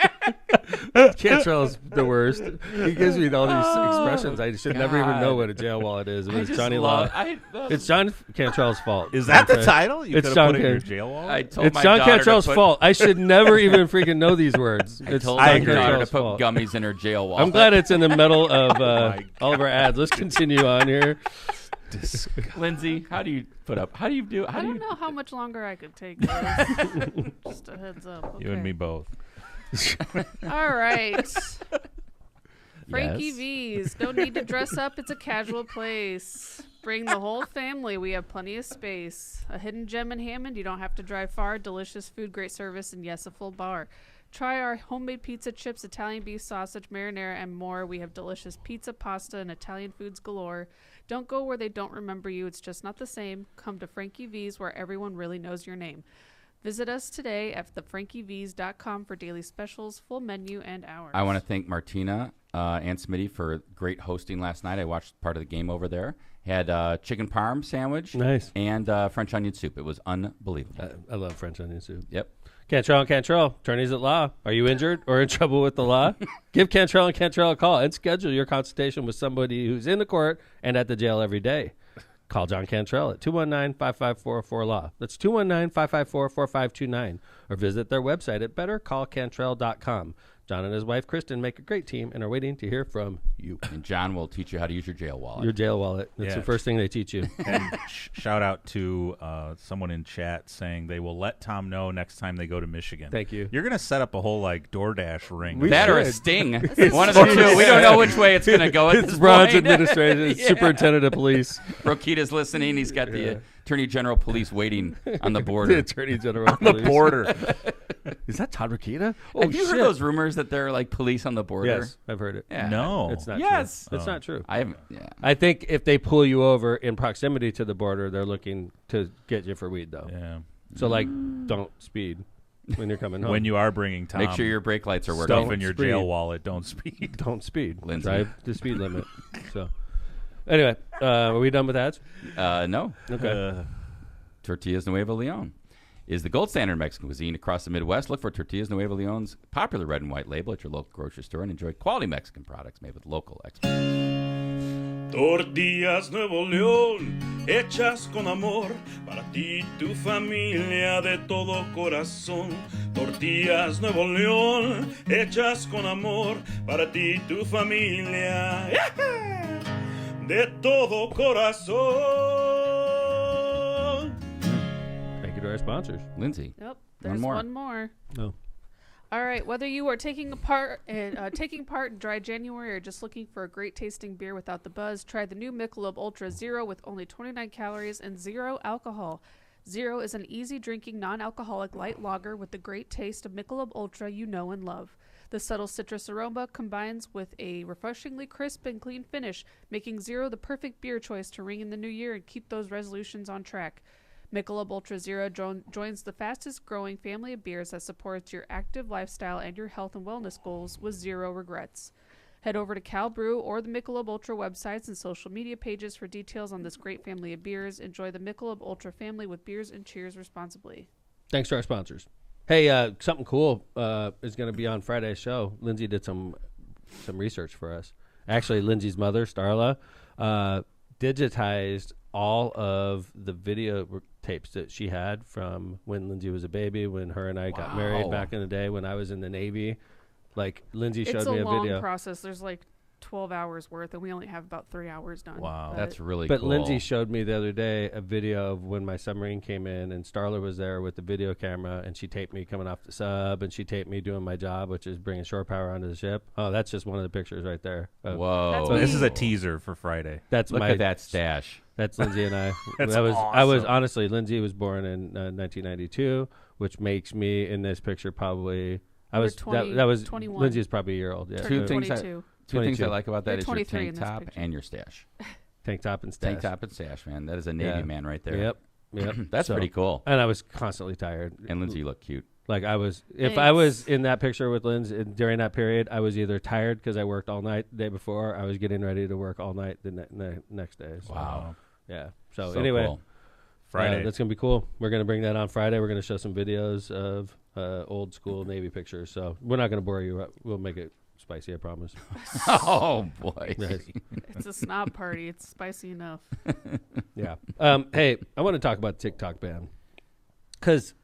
Cantrell's the worst. He gives me all these expressions. I should never even know what a jail wallet is. It was Johnny Law. It's John Cantrell's fault. Is that the Okay. title? You It's could have John put it in your Can- jail wallet? I told It's my John daughter Cantrell's to put, fault. I should never even freaking know these words. I It's told John my daughter to Cantrell's put fault. gummies in her jail wallet. I'm glad it's in the middle of my all of our ads. Let's continue on here. Lindsay, how do you put up? How do you do? How I do don't you? know how much longer I could take this. Just a heads up. You and Okay. me both. All right. Frankie Yes. V's. No need to dress up. It's a casual place. Bring the whole family. We have plenty of space. A hidden gem in Hammond. You don't have to drive far. Delicious food, great service, and yes, a full bar. Try our homemade pizza, chips, Italian beef sausage, marinara, and more. We have delicious pizza, pasta, and Italian foods galore. Don't go where they don't remember you. It's just not the same. Come to Frankie V's where everyone really knows your name. Visit us today at thefrankieV's.com for daily specials, full menu, and hours. I want to thank Martina and Smitty for great hosting last night. I watched part of the game over there. Had chicken parm sandwich, Nice. and French onion soup. It was unbelievable. I love French onion soup. Yep. Cantrell, attorneys at law. Are you injured or in trouble with the law? Give Cantrell and Cantrell a call and schedule your consultation with somebody who's in the court and at the jail every day. call John Cantrell at 219-554-4LAW. That's 219-554-4529. Or visit their website at bettercallcantrell.com. John and his wife, Kristen, make a great team and are waiting to hear from you. And John will teach you how to use your jail wallet. Your jail wallet. That's the first thing they teach you. And shout out to someone in chat saying they will let Tom know next time they go to Michigan. Thank you. You're going to set up a whole DoorDash ring. That or a sting. One of the two. We don't know which way it's going to go at this Ron's point. administration, superintendent of police. Rokita's listening. He's got the Attorney General Police waiting on the border. The Attorney General on the border. Is that Todd Rokita? Oh, Have you heard those rumors that they're like police on the border? Yes, I've heard it. Yeah. No. It's not Yes. true. It's not true. I haven't. Yeah. I think if they pull you over in proximity to the border, they're looking to get you for weed, though. Yeah. So, don't speed when you're coming home. When you are bringing Tom, Make sure your brake lights are working. stuff in your jail wallet. Don't speed. Don't speed. Lindsay. Drive the speed limit. So, anyway, are we done with ads? No. Okay. Tortillas Nuevo Leon is the gold standard Mexican cuisine across the Midwest. Look for Tortillas Nuevo Leon's popular red and white label at your local grocery store and enjoy quality Mexican products made with local experts. Tortillas Nuevo León, hechas con amor, para ti y tu familia de todo corazón. Tortillas Nuevo León, hechas con amor, para ti y tu familia, de todo corazón. Thank you to our sponsors. Lindsay. Yep. There's one more. Oh. All right. Whether you are taking part in Dry January or just looking for a great tasting beer without the buzz, try the new Michelob Ultra Zero with only 29 calories and 0 alcohol. Zero is an easy drinking, non-alcoholic light lager with the great taste of Michelob Ultra you know and love. The subtle citrus aroma combines with a refreshingly crisp and clean finish, making Zero the perfect beer choice to ring in the new year and keep those resolutions on track. Michelob Ultra Zero joins the fastest-growing family of beers that supports your active lifestyle and your health and wellness goals with zero regrets. Head over to Cal Brew or the Michelob Ultra websites and social media pages for details on this great family of beers. Enjoy the Michelob Ultra family with beers and cheers responsibly. Thanks to our sponsors. Hey, something cool is going to be on Friday's show. Lindsay did some research for us. Actually, Lindsay's mother, Starla, digitized all of the video tapes that she had from when Lindsay was a baby, when her and I got married back in the day, when I was in the Navy. Like, Lindsay showed me a video. It's a long process. There's 12 hours worth, and we only have about 3 hours done. Wow. That's really cool. But Lindsay showed me the other day a video of when my submarine came in, and Starla was there with the video camera, and she taped me coming off the sub, and she taped me doing my job, which is bringing shore power onto the ship. Oh, that's just one of the pictures right there. Whoa. So this is a teaser for Friday. Look at that stash. That's Lindsay and I. That's awesome. I was honestly, Lindsay was born in 1992, which makes me in this picture probably. That was 21. Lindsay is probably a year old. Yeah. Two things I like about that is your 23 tank top and your stash. Tank top and stash. Tank top and stash, man. That is a Navy man right there. Yep. That's pretty cool. And I was constantly tired. And Lindsay, you look cute. Like I was, if I was in that picture with Lindsay during that period, I was either tired because I worked all night the day before, I was getting ready to work all night the next day. So, wow. Yeah. So anyway, cool. Friday. That's gonna be cool. We're gonna bring that on Friday. We're gonna show some videos of old school Navy pictures. So we're not gonna bore you. We'll make it spicy, I promise. Oh boy. It's a snob party. It's spicy enough. Yeah. Hey, I want to talk about TikTok ban because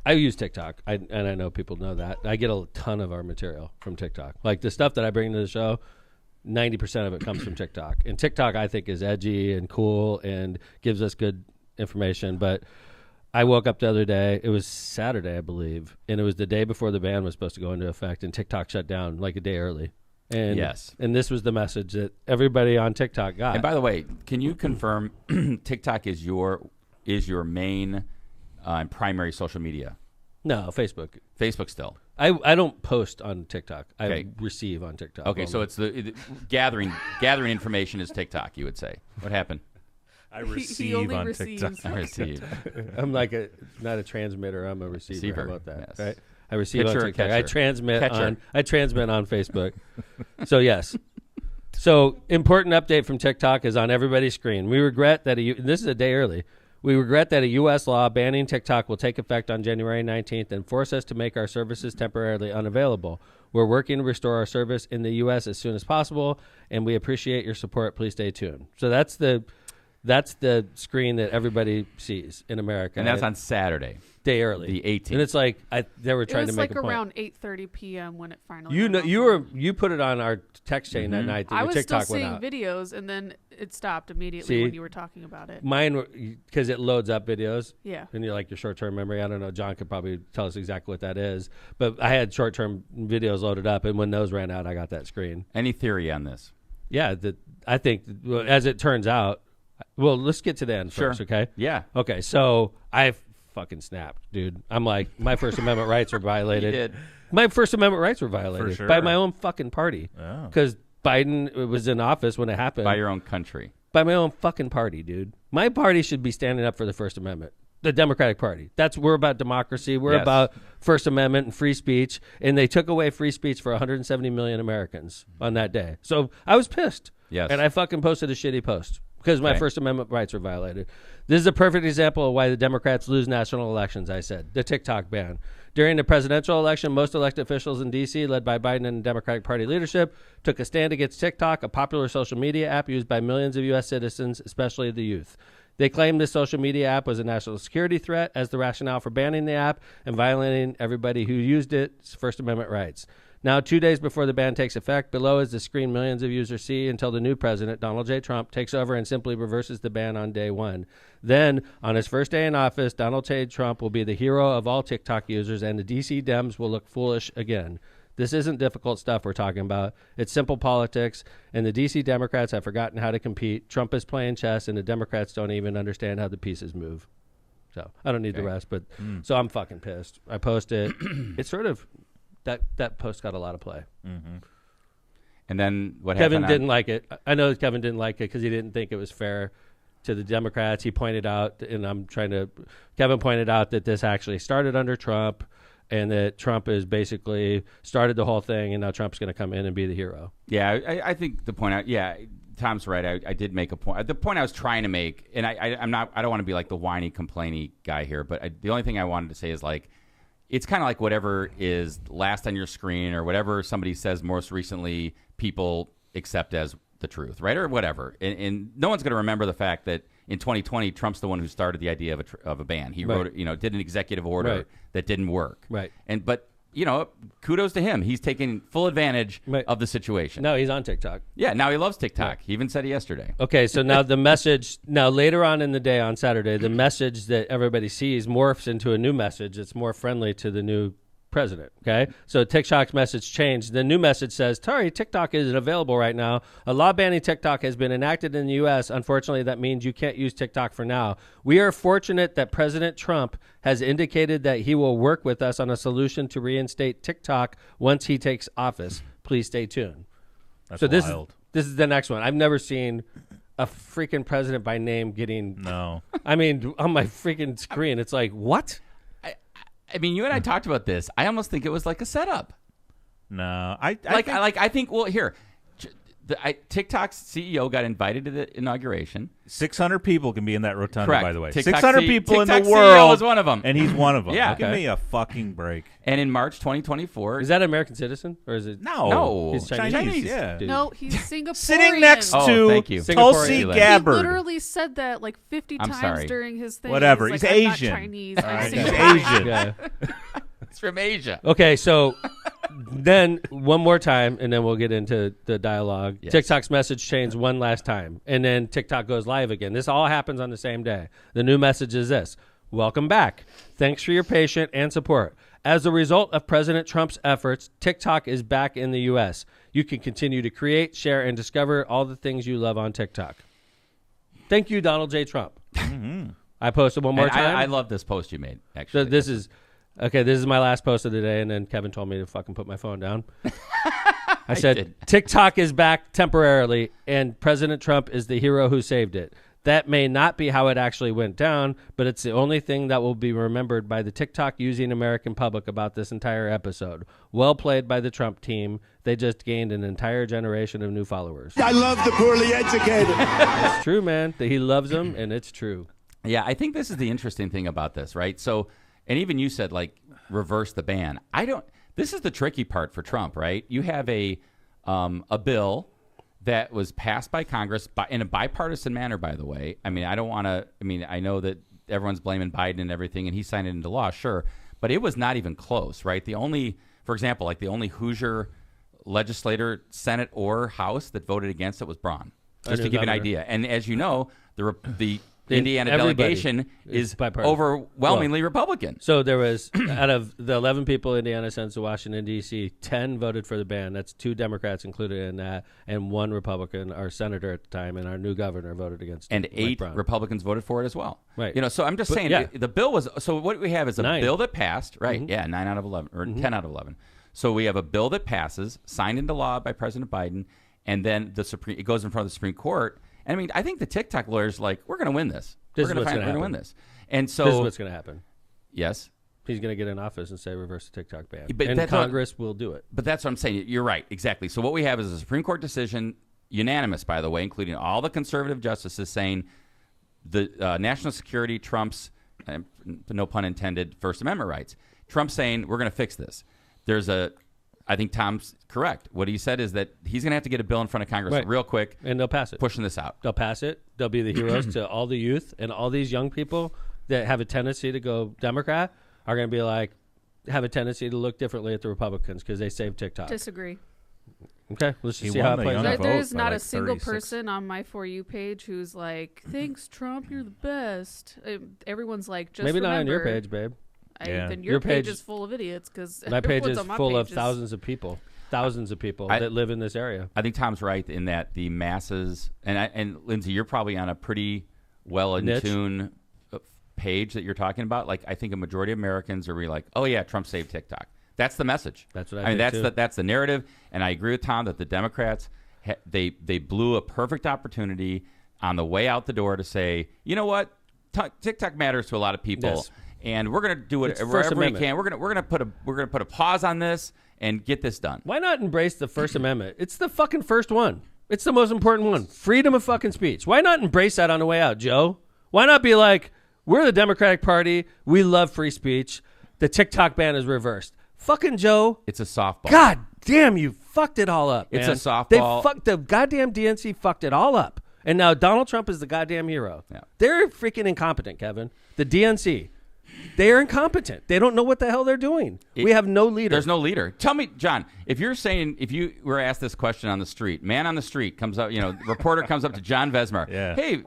I use TikTok, and I know people know that. I get a ton of our material from TikTok. Like the stuff that I bring to the show, 90% of it comes from TikTok. And TikTok, I think, is edgy and cool and gives us good information. But I woke up the other day. It was Saturday, I believe, and it was the day before the ban was supposed to go into effect, and TikTok shut down like a day early. And yes. And this was the message that everybody on TikTok got. And by the way, can you confirm TikTok is your main and primary social media? No, Facebook. Facebook still. I don't post on TikTok. Okay. I receive on TikTok. Okay, only. so it's the gathering information is TikTok, you would say. What happened? I receive he only on receives. TikTok. I receive. I'm like not a transmitter. I'm a receiver. How about that? Yes. Right? I receive Pitcher on or TikTok. catcher? I transmit Catcher. on Facebook. So yes. So important update from TikTok is on everybody's screen. We regret that this is a day early. We regret that a U.S. law banning TikTok will take effect on January 19th and force us to make our services temporarily unavailable. We're working to restore our service in the U.S. as soon as possible, and we appreciate your support. Please stay tuned. So that's the That's the screen that everybody sees in America. And that's on Saturday. Day early. The 18th. And it's like, they were trying to make a point. It was like around 8:30 p.m. when it finally You put it on our text chain that night that I your was TikTok still went seeing out. videos, and then it stopped immediately when you were talking about it. Mine, because it loads up videos. Yeah. And you're like your short-term memory. I don't know. John could probably tell us exactly what that is. But I had short-term videos loaded up, and when those ran out, I got that screen. Any theory on this? Yeah, I think, as it turns out, well, let's get to the end first, okay? Yeah. Okay, so I fucking snapped, dude. I'm like, my First Amendment rights were violated. You did. My First Amendment rights were violated sure. by my own fucking party. Because Biden was in office when it happened. By your own country. By my own fucking party, dude. My party should be standing up for the First Amendment. The Democratic Party. We're about democracy. We're about First Amendment and free speech. And they took away free speech for 170 million Americans on that day. So I was pissed. Yes. And I fucking posted a shitty post because my First Amendment rights were violated. This is a perfect example of why the Democrats lose national elections, I said. The TikTok ban. During the presidential election, most elected officials in D.C., led by Biden and the Democratic Party leadership, took a stand against TikTok, a popular social media app used by millions of U.S. citizens, especially the youth. They claimed this social media app was a national security threat as the rationale for banning the app and violating everybody who used its First Amendment rights. Now, 2 days before the ban takes effect, below is the screen millions of users see until the new president, Donald J. Trump, takes over and simply reverses the ban on day one. Then, on his first day in office, Donald J. Trump will be the hero of all TikTok users, and the D.C. Dems will look foolish again. This isn't difficult stuff we're talking about. It's simple politics, and the D.C. Democrats have forgotten how to compete. Trump is playing chess, and the Democrats don't even understand how the pieces move. So, I don't need the rest, but so I'm fucking pissed. I posted. It's sort of... That post got a lot of play. Mm-hmm. And then what Kevin happened? didn't like it. I know Kevin didn't like it because he didn't think it was fair to the Democrats. He pointed out, and Kevin pointed out that this actually started under Trump and that Trump is basically started the whole thing, and now Trump's going to come in and be the hero. Yeah, I think the point out, Tom's right. I did make a point. The point I was trying to make, and I don't want to be like the whiny, complainy guy here, but the only thing I wanted to say is like, it's kind of like whatever is last on your screen or whatever somebody says most recently, people accept as the truth, right? Or whatever. And no one's going to remember the fact that in 2020, Trump's the one who started the idea of a ban. He wrote, did an executive order that didn't work. Right. But kudos to him. He's taking full advantage of the situation. No, he's on TikTok. Yeah, now he loves TikTok. He even said it yesterday. Okay, so now the message, later on in the day on Saturday, the message that everybody sees morphs into a new message that's more friendly to the new president, okay? So TikTok's message changed. The new message says, sorry, TikTok isn't available right now. A law banning TikTok has been enacted in the U.S. Unfortunately, that means you can't use TikTok for now. We are fortunate that President Trump has indicated that he will work with us on a solution to reinstate TikTok once he takes office. Please stay tuned. That's so wild. This is the next one. I've never seen a freaking president by name getting... No. I mean, on my freaking screen, it's like, what? I mean, you and I talked about this. I almost think it was like a setup. No, I think. Well, here, TikTok's CEO got invited to the inauguration. 600 people can be in that rotunda. Correct. By the way, TikTok 600 people TikTok in the CEO world is one of them, and he's one of them. Yeah, give me a fucking break. And in March 2024, is that an American citizen or is it? No, he's Chinese. Yeah, dude. No, he's Singaporean. Sitting next to thank you. Tulsi Gabbard. He literally said that like 50 times during his thing. Whatever. He's He's like, I'm Asian. not Chinese. Right. I'm He's Singaporean. Asian. Yeah. It's from Asia. Okay, so then one more time, and then we'll get into the dialogue. Yes. TikTok's message changed one last time, and then TikTok goes live again. This all happens on the same day. The new message is this: welcome back. Thanks for your patience and support. As a result of President Trump's efforts, TikTok is back in the U.S. You can continue to create, share, and discover all the things you love on TikTok. Thank you, Donald J. Trump. Mm-hmm. I posted one more time. I love this post you made, actually. So this is my last post of the day, and then Kevin told me to fucking put my phone down. I said, TikTok is back temporarily, and President Trump is the hero who saved it. That may not be how it actually went down, but it's the only thing that will be remembered by the TikTok-using American public about this entire episode. Well played by the Trump team. They just gained an entire generation of new followers. I love the poorly educated. It's true, man. He loves them, and it's true. Yeah, I think this is the interesting thing about this, right? So, and even you said, like, reverse the ban. This is the tricky part for Trump, right? You have a bill that was passed by Congress in a bipartisan manner, by the way. I mean, I don't want to. I mean, I know that everyone's blaming Biden and everything, and he signed it into law, sure, but it was not even close, right? For example, like the only Hoosier legislator, Senate or House that voted against it was Braun. Just to give you an idea. And as you know, the Indiana delegation is overwhelmingly Republican. So there was, out of the 11 people Indiana sends to Washington, D.C., 10 voted for the ban. That's 2 Democrats included in that, and 1 Republican, our senator at the time, and our new governor voted against it. And 8 Republicans voted for it as well. Right. So I'm just saying, the bill was, so what we have is a bill that passed, right? Mm-hmm. Yeah, 9 out of 11, or 10 out of 11. So we have a bill that passes, signed into law by President Biden, and then it goes in front of the Supreme Court. And I mean, I think the TikTok lawyers we're going to win this. We're going to win this. And so this is what's going to happen. Yes. He's going to get in office and say reverse the TikTok ban. And Congress will do it. But that's what I'm saying. You're right. Exactly. So what we have is a Supreme Court decision, unanimous, by the way, including all the conservative justices, saying the national security trumps, no pun intended, First Amendment rights. Trump's saying we're going to fix this. I think Tom's correct. What he said is that he's going to have to get a bill in front of Congress real quick. And they'll pass it. Pushing this out. They'll pass it. They'll be the heroes to all the youth, and all these young people that have a tendency to go Democrat are going to be have a tendency to look differently at the Republicans because they saved TikTok. Disagree. Okay, let's just see how it plays out. There's not a single person on my For You page who's like, thanks, Trump, you're the best. Everyone's like, just maybe remember, not on your page, babe. Then your page is full of idiots because my page is full of thousands of people that live in this area. I think Tom's right in that the masses, and Lindsay, you're probably on a pretty well in tune page that you're talking about. I think a majority of Americans are really like, oh yeah, Trump saved TikTok. That's the message. That's what I think too. That's the narrative, and I agree with Tom that the Democrats they blew a perfect opportunity on the way out the door to say, you know what, TikTok matters to a lot of people. Yes. And we're going to do it wherever we can. We're going to put a pause on this and get this done. Why not embrace the First Amendment? It's the fucking first one. It's the most important one. Freedom of fucking speech. Why not embrace that on the way out, Joe? Why not be like, we're the Democratic Party. We love free speech. The TikTok ban is reversed. Fucking Joe. It's a softball. God damn, you fucked it all up, man. It's a softball. The goddamn DNC fucked it all up. And now Donald Trump is the goddamn hero. Yeah. They're freaking incompetent, Kevin. The DNC. They are incompetent. They don't know what the hell they're doing. We have no leader. There's no leader. Tell me, John, if you were asked this question on the street, man on the street comes up, reporter comes up to John Vesmar. Yeah. Hey,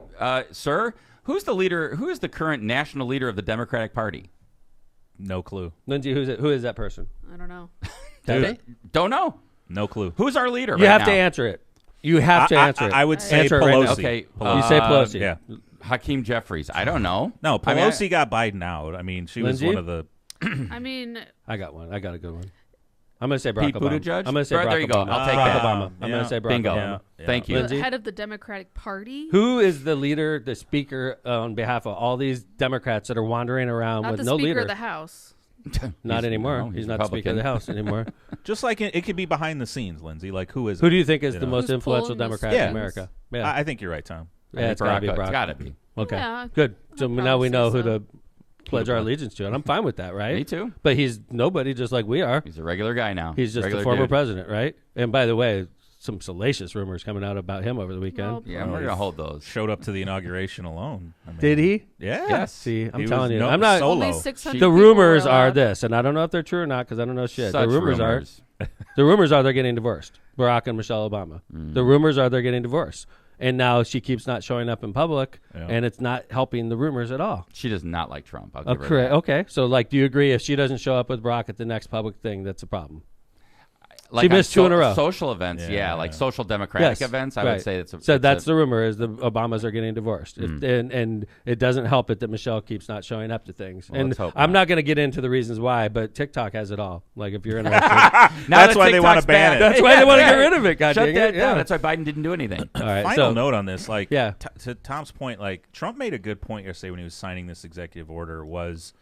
sir, who's the leader? Who is the current national leader of the Democratic Party? No clue. Lindsay, who is that person? I don't know. Don't know. No clue. Who's our leader? You have to answer it. You have to answer it. I would say answer Pelosi. Right okay. You say Pelosi. Yeah. Hakeem Jeffries. I don't know. No, Pelosi got Biden out. I mean, she Lindsay? was one of the. I got one. I got a good one. I'm going to say Barack Pete Obama. Buttigieg? I'm going to say Barack There you go. Obama. I'll take Barack that. Obama. I'm going to say Barack Bingo. Obama. Yeah. Thank you. The Lindsay? head of the Democratic Party? Who is the leader, the speaker on behalf of all these Democrats that are wandering around Not with the no Speaker leader? of the House. Not anymore. No, he's not the Speaker of the House anymore. Just like it could be behind the scenes, Lindsay. Like, who is it? Who do you think is the know? most Who's influential pulling the Democrat in strings? America? Yeah, I think you're right, Tom. yeah, it's got to be Barack. It's got to be. Okay, Yeah, good. So I'd now probably we know say who so. to pledge our allegiance to, and I'm fine with that, right? Me too. But he's nobody, just like we are. He's a regular guy now. He's just regular the former dude. president, right? And by the way, some salacious rumors coming out about him over the weekend. Well, Yeah, we're going to hold those. Showed up to the inauguration alone. I mean, Did he? Yeah. Yes. See, I'm He was telling you, I'm not. solo. Only 600 The people rumors were are allowed. this, and I don't know if they're true or not because I don't know shit. Such The rumors are they're getting divorced. Barack and Michelle Obama. The rumors are they're getting divorced. And now she keeps not showing up in public, and it's not helping the rumors at all. She does not like Trump. I'll Oh, give her correct. that. Okay. So, do you agree if she doesn't show up with Barack at the next public thing, that's a problem? Like She on missed two in a row. Social events, Yeah. like social democratic Yes, events. I right. would say it's a, So it's that's a, the rumor is the Obamas are getting divorced, and it doesn't help it that Michelle keeps not showing up to things. Well, and let's hope I'm not. not going to get into the reasons why, but TikTok has it all. Like if you're interested, Now That's that why they want TikTok's to ban bad. it. that's why they want to get rid of it. God Shut dang that it! down. Yeah. That's why Biden didn't do anything. All right. Final So note on this, Yeah. to Tom's point, like Trump made a good point yesterday when he was signing this executive order. Was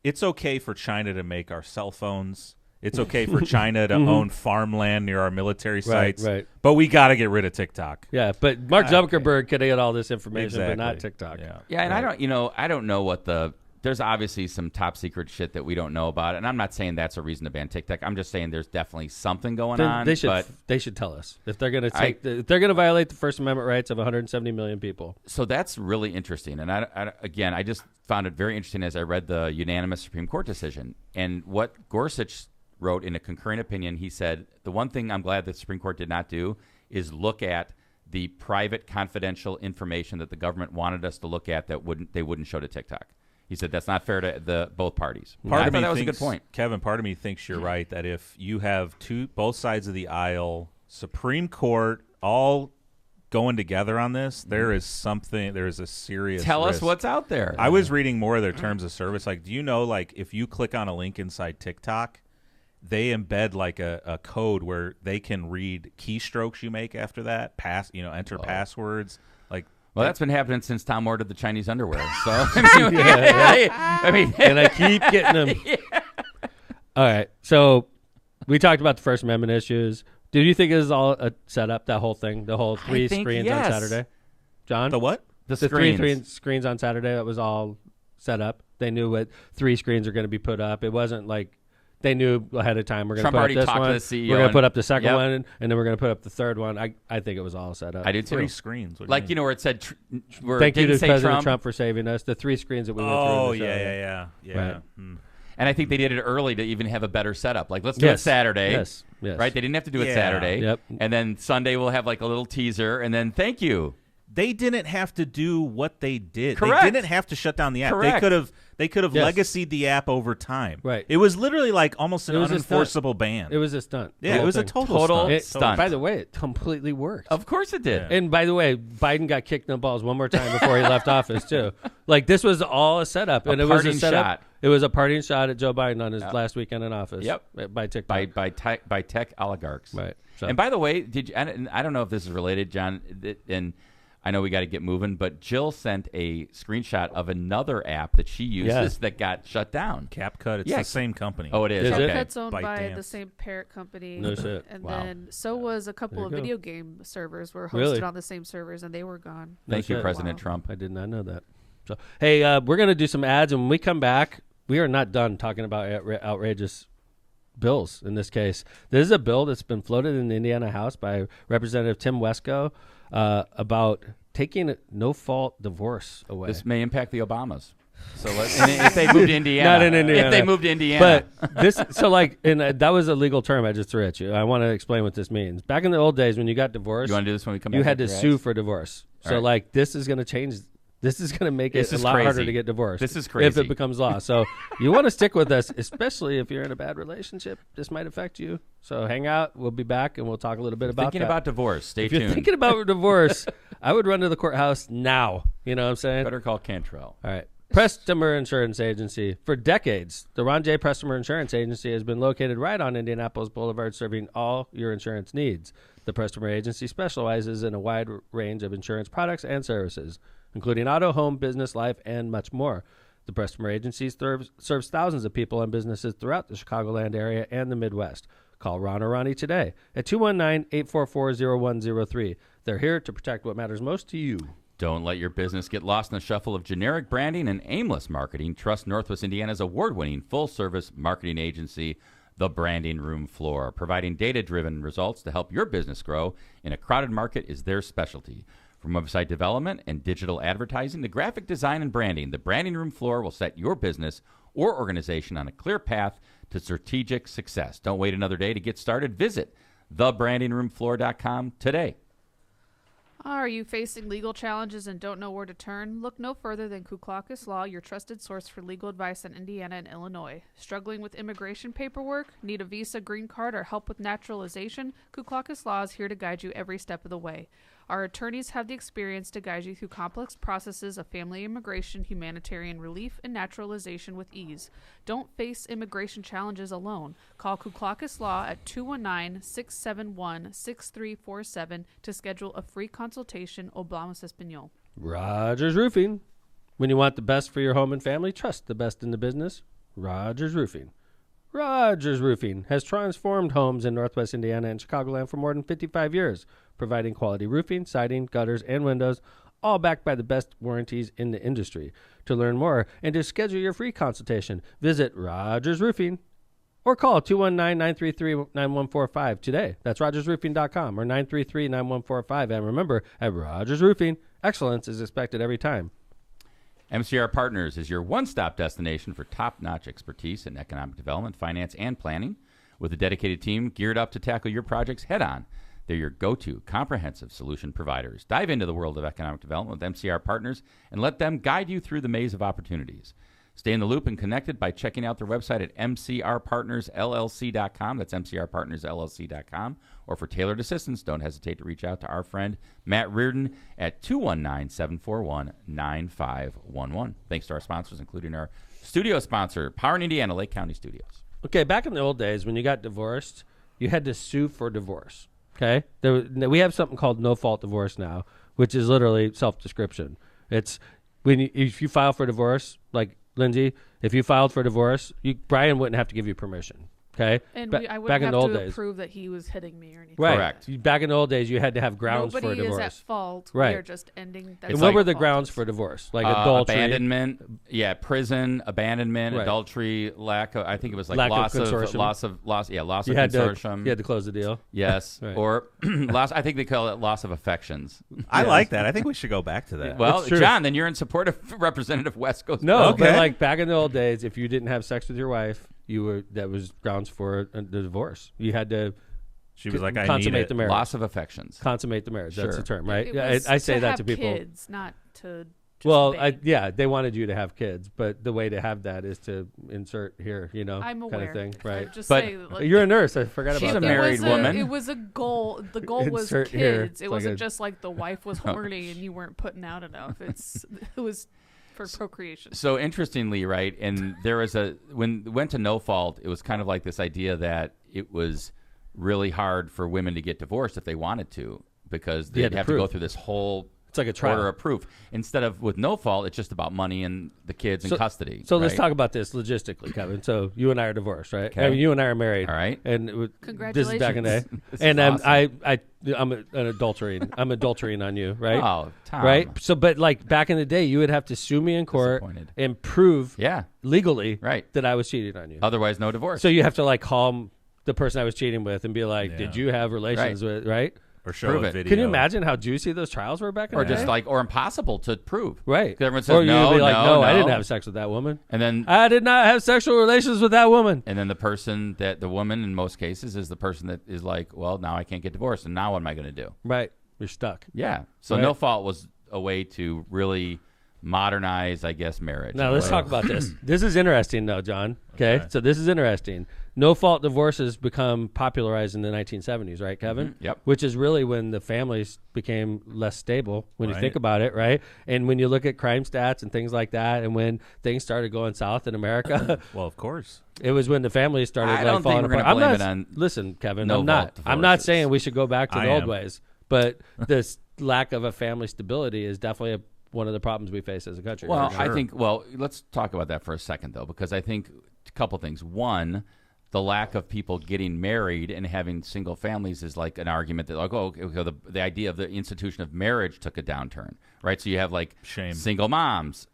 it's okay for China to make our cell phones? It's okay for China to own farmland near our military sites, right. But we got to get rid of TikTok. yeah, but Mark Zuckerberg could get all this information, but not Exactly. TikTok. Yeah, Yeah, and I don't know what the there's obviously some top secret shit that we don't know about, and I'm not saying that's a reason to ban TikTok. I'm just saying there's definitely something going on. They should tell us if they're going to if they're going to violate the First Amendment rights of 170 million people. So that's really interesting, and I just found it very interesting as I read the unanimous Supreme Court decision, and what Gorsuch wrote in a concurring opinion. He said the one thing I'm glad the Supreme Court did not do is look at the private, confidential information that the government wanted us to look at that they wouldn't show to TikTok. He said that's not fair to both parties. I thought that was a good point. Kevin, part of me thinks you're right that if you have both sides of the aisle, Supreme Court, all going together on this, there is a serious Tell risk. Us what's out there. I was reading more of their terms of service. Like, do you know, like, if you click on a link inside TikTok, they embed like a code where they can read keystrokes you make after that, enter passwords. Like, well, that's been happening since Tom ordered the Chinese underwear. So I mean, and I keep getting them. Yeah. All right, so we talked about the First Amendment issues. Did you think it was all a setup? That whole thing, the whole three screens on Saturday, John? The what? The three screens on Saturday. That was all set up. They knew what 3 screens are going to be put up. It wasn't like. They knew ahead of time we're going to put up this one. We're going to put up the second one, and then we're going to put up the third one. I think it was all set up. I do too. 3 screens. Like, where it said, thank you to President Trump for saving us. The 3 screens that we went through. Oh, yeah. Right. And I think they did it early to even have a better setup. Like, let's do it Saturday. Yes. Right? They didn't have to do it Saturday. Yep. And then Sunday we'll have like a little teaser, and then thank you. They didn't have to do what they did. Correct. They didn't have to shut down the app. Correct. They could have legacied the app over time. Right. It was literally like almost an unenforceable ban. It was a stunt. Yeah, it was a total stunt. By the way, it completely worked. Of course it did. Yeah. And by the way, Biden got kicked in the balls one more time before he left office too. Like, this was all a setup, and it was a setup. Shot. It was a parting shot at Joe Biden on his last weekend in office. Yep. By TikTok. By tech oligarchs. Right. So. And by the way, I don't know if this is related, John, and I know we got to get moving, but Jill sent a screenshot of another app that she uses that got shut down. CapCut. It's the same company. Oh, it is. CapCut's owned by the same parent company. No shit. And then so was a couple of video game servers were hosted on the same servers, and they were gone. Thank you, President Trump. I did not know that. So, hey, we're going to do some ads, and when we come back, we are not done talking about outrageous bills in this case. This is a bill that's been floated in the Indiana House by Representative Tim Wesco about taking a no-fault divorce away. This may impact the Obamas. So if they moved to Indiana. Not in Indiana. If they moved to Indiana. But that was a legal term I just threw at you. I want to explain what this means. Back in the old days when you got divorced, you want to do this when we come back? You had to sue for divorce. So this is going to change. This is going to make it a lot harder to get divorced. This is crazy. If it becomes law. So you want to stick with us, especially if you're in a bad relationship. This might affect you. So hang out. We'll be back, and we'll talk a little bit about that. Thinking about divorce. Stay tuned. If you're thinking about divorce, I would run to the courthouse now. You know what I'm saying? Better call Cantrell. All right. Prestmer Insurance Agency. For decades, the Ron J. Prestmer Insurance Agency has been located right on Indianapolis Boulevard, serving all your insurance needs. The Prestmer Agency specializes in a wide range of insurance products and services, including auto, home, business, life, and much more. The Prestmer Agency serves thousands of people and businesses throughout the Chicagoland area and the Midwest. Call Ron or Ronnie today at 219-844-0103. They're here to protect what matters most to you. Don't let your business get lost in the shuffle of generic branding and aimless marketing. Trust Northwest Indiana's award-winning full-service marketing agency, The Branding Room Floor. Providing data-driven results to help your business grow in a crowded market is their specialty. From website development and digital advertising to graphic design and branding, the Branding Room Floor will set your business or organization on a clear path to strategic success. Don't wait another day to get started. Visit thebrandingroomfloor.com today. Are you facing legal challenges and don't know where to turn? Look no further than Kuklakis Law, your trusted source for legal advice in Indiana and Illinois. Struggling with immigration paperwork? Need a visa, green card, or help with naturalization? Kuklakis Law is here to guide you every step of the way. Our attorneys have the experience to guide you through complex processes of family immigration, humanitarian relief, and naturalization with ease. Don't face immigration challenges alone. Call Kuklakis Law at 219-671-6347 to schedule a free consultation. Hablamos Español. Rogers Roofing. When you want the best for your home and family, trust the best in the business. Rogers Roofing. Rogers Roofing has transformed homes in Northwest Indiana and Chicagoland for more than 55 years, providing quality roofing, siding, gutters, and windows, all backed by the best warranties in the industry. To learn more and to schedule your free consultation, visit Rogers Roofing or call 219-933-9145 today. That's rogersroofing.com or 933-9145. And remember, at Rogers Roofing, excellence is expected every time. MCR Partners is your one-stop destination for top-notch expertise in economic development, finance, and planning. With a dedicated team geared up to tackle your projects head-on, they're your go-to comprehensive solution providers. Dive into the world of economic development with MCR Partners and let them guide you through the maze of opportunities. Stay in the loop and connected by checking out their website at mcrpartnersllc.com. That's mcrpartnersllc.com. Or for tailored assistance, don't hesitate to reach out to our friend Matt Reardon at 219-741-9511. Thanks to our sponsors, including our studio sponsor, Power in Indiana, Lake County Studios. Okay, back in the old days, when you got divorced, you had to sue for divorce. Okay? We have something called no-fault divorce now, which is literally self-description. It's if you file for divorce, like Lindsay, if you filed for divorce, Brian wouldn't have to give you permission. Okay, and I wouldn't have to prove that he was hitting me or anything. Right. Correct. Back in the old days, you had to have grounds for divorce. Nobody is at fault. Right. We are just ending. And what were the grounds for divorce? Like adultery, abandonment, prison, abandonment, adultery, lack of. I think it was like loss of consortium. You had to close the deal. Yes, right. Or loss. I think they call it loss of affections. I like that. I think we should go back to that. Well, John, then you're in support of Representative Wesco's. No, but like back in the old days, if you didn't have sex with your wife, that was grounds for the divorce. You had to. She was like, consummate the marriage. Loss of affections. Consummate the marriage. Sure. That's the term, right? I say that to people. Kids, not to. They wanted you to have kids, but the way to have that is to insert here, I'm aware. Kind of thing, right? You're a nurse. I forgot about that. She's a married woman. It was a goal. The goal was kids. Here. It wasn't just like the wife was horny and you weren't putting out enough. It was for procreation. So interestingly, right, and there was when it went to no fault, it was kind of like this idea that it was really hard for women to get divorced if they wanted to, because they'd have to go through this whole it's like a trial order of proof. Instead of with no fault, it's just about money and the kids and custody. So let's talk about this logistically, Kevin. So you and I are divorced, right? Okay. I mean, you and I are married. All right. And congratulations. This is back in the day. And awesome. I'm an adultering. I'm adultering on you, right? Oh, Tom. Right. So, but like back in the day, you would have to sue me in court and prove, legally, that I was cheating on you. Otherwise, no divorce. So you have to like call the person I was cheating with and be like, "Did you have relations with?" Right. Or show a video. Can you imagine how juicy those trials were back in the day? Or just like, or impossible to prove. Right. Because everyone says, or you would be like, no, I didn't have sex with that woman. And then I did not have sexual relations with that woman. And then the woman in most cases is the person that is like, well, now I can't get divorced. And now what am I going to do? Right. You're stuck. Yeah. So no fault was a way to really modernize, I guess, marriage. Now let's talk about this. This is interesting though, John. Okay. So this is interesting. No-fault divorces become popularized in the 1970s, right, Kevin? Mm-hmm. Yep. Which is really when the families became less stable, when you think about it, right? And when you look at crime stats and things like that, and when things started going south in America. Well, of course. It was when the families started falling apart. Listen, Kevin, I'm not saying we should go back to the old ways, but this lack of a family stability is definitely one of the problems we face as a country. Well, I think, let's talk about that for a second, though, because I think a couple things. One, the lack of people getting married and having single families is like an argument that, like, the idea of the institution of marriage took a downturn, right? So you have like single moms,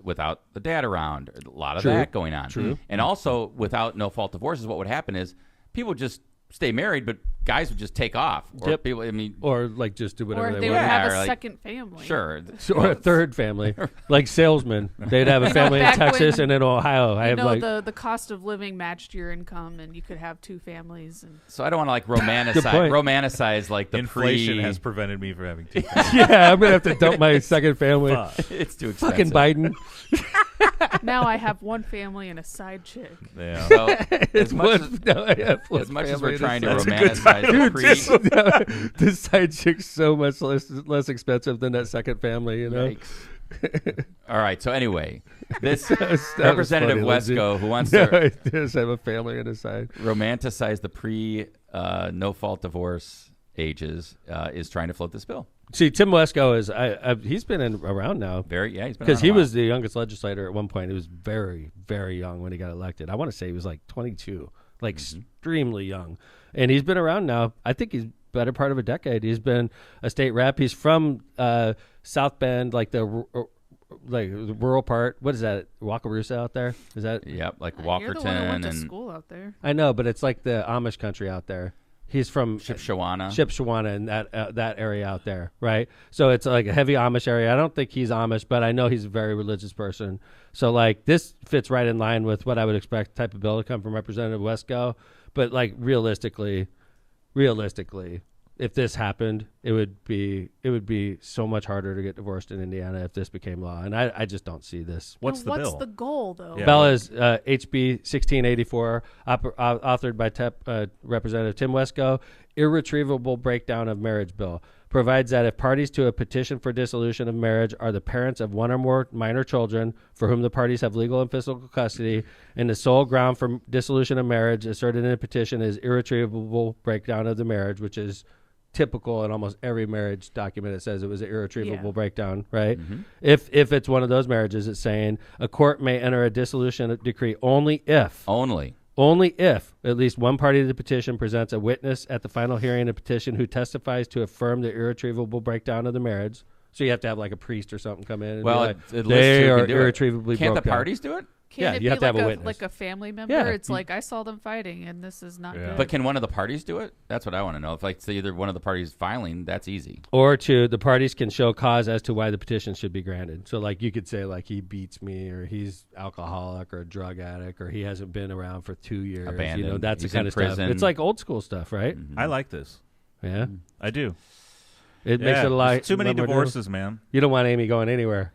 without the dad around, a lot of that going on. True. And also without no-fault divorces, what would happen is people just stay married, but guys would just take off. Or people, or like just do whatever they want. Or they would have a second family. Sure. Or a third family, like salesmen. They'd have a family in Texas and in Ohio. The cost of living matched your income, and you could have two families. And so I don't want to like romanticize like the inflation has prevented me from having two families. Yeah, I'm gonna have to dump my second family. It's too expensive. Fucking Biden. Now I have one family and a side chick. Yeah. So as much as we're trying to romanticize the side chick's so much less expensive than that second family, All right. So anyway, this Representative Wesco, who wants to just have a family on his side, romanticize the no-fault divorce ages, is trying to float this bill. See, Tim Wesco is he's been around now. He's been because he was the youngest legislator at one point. He was very, very young when he got elected. I want to say he was like 22, like extremely young. And he's been around now. I think better part of a decade. He's been a state rep. He's from South Bend, like the rural part. What is that? Wakarusa out there? Is that? Yep, like Walkerton. You're the one who went to and school out there. I know, but it's like the Amish country out there. He's from Shipshewana and that area out there, right? So it's like a heavy Amish area. I don't think he's Amish, but I know he's a very religious person. So like this fits right in line with what I would expect type of bill to come from Representative Wesco. But like realistically, if this happened, it would be so much harder to get divorced in Indiana if this became law. And I just don't see this. What's the bill? What's the goal, though? Yeah. Bill is HB 1684, authored by Representative Tim Wesco, irretrievable breakdown of marriage bill. Provides that if parties to a petition for dissolution of marriage are the parents of one or more minor children for whom the parties have legal and physical custody, and the sole ground for dissolution of marriage asserted in a petition is irretrievable breakdown of the marriage, which is typical in almost every marriage document. It says it was an irretrievable breakdown, right? Mm-hmm. If it's one of those marriages, it's saying a court may enter a dissolution decree only if at least one party to the petition presents a witness at the final hearing of the petition who testifies to affirm the irretrievable breakdown of the marriage. So you have to have like a priest or something come in and be like, they are irretrievably broken. Can't the parties do it? Can't it you be have to like have a witness. Like a family member? Yeah. It's like, I saw them fighting, and this is not good. But can one of the parties do it? That's what I want to know. If like say either one of the parties filing, that's easy. Or the parties can show cause as to why the petition should be granted. So like you could say like he beats me, or he's alcoholic or a drug addict, or he hasn't been around for 2 years. Abandoned. You know, that's He's the kind in of prison. stuff. It's like old school stuff, right? I like this. Yeah. I do. It makes it a lot. There's too many divorces, man. You don't want Amy going anywhere.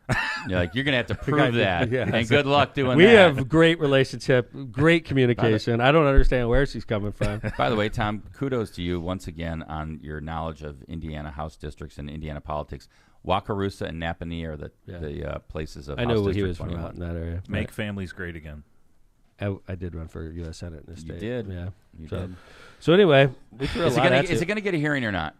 You're gonna have to prove that. Yeah. And good luck doing that. We have great relationship, great communication. I don't understand where she's coming from. By the way, Tom, kudos to you once again on your knowledge of Indiana House districts and Indiana politics. Wakarusa and Napanee are the places of I House know District he was 21. from out in that area. Make families great again. I did run for U.S. Senate in the state. You did. Yeah. You did. So anyway, we threw is it going to get a hearing or not?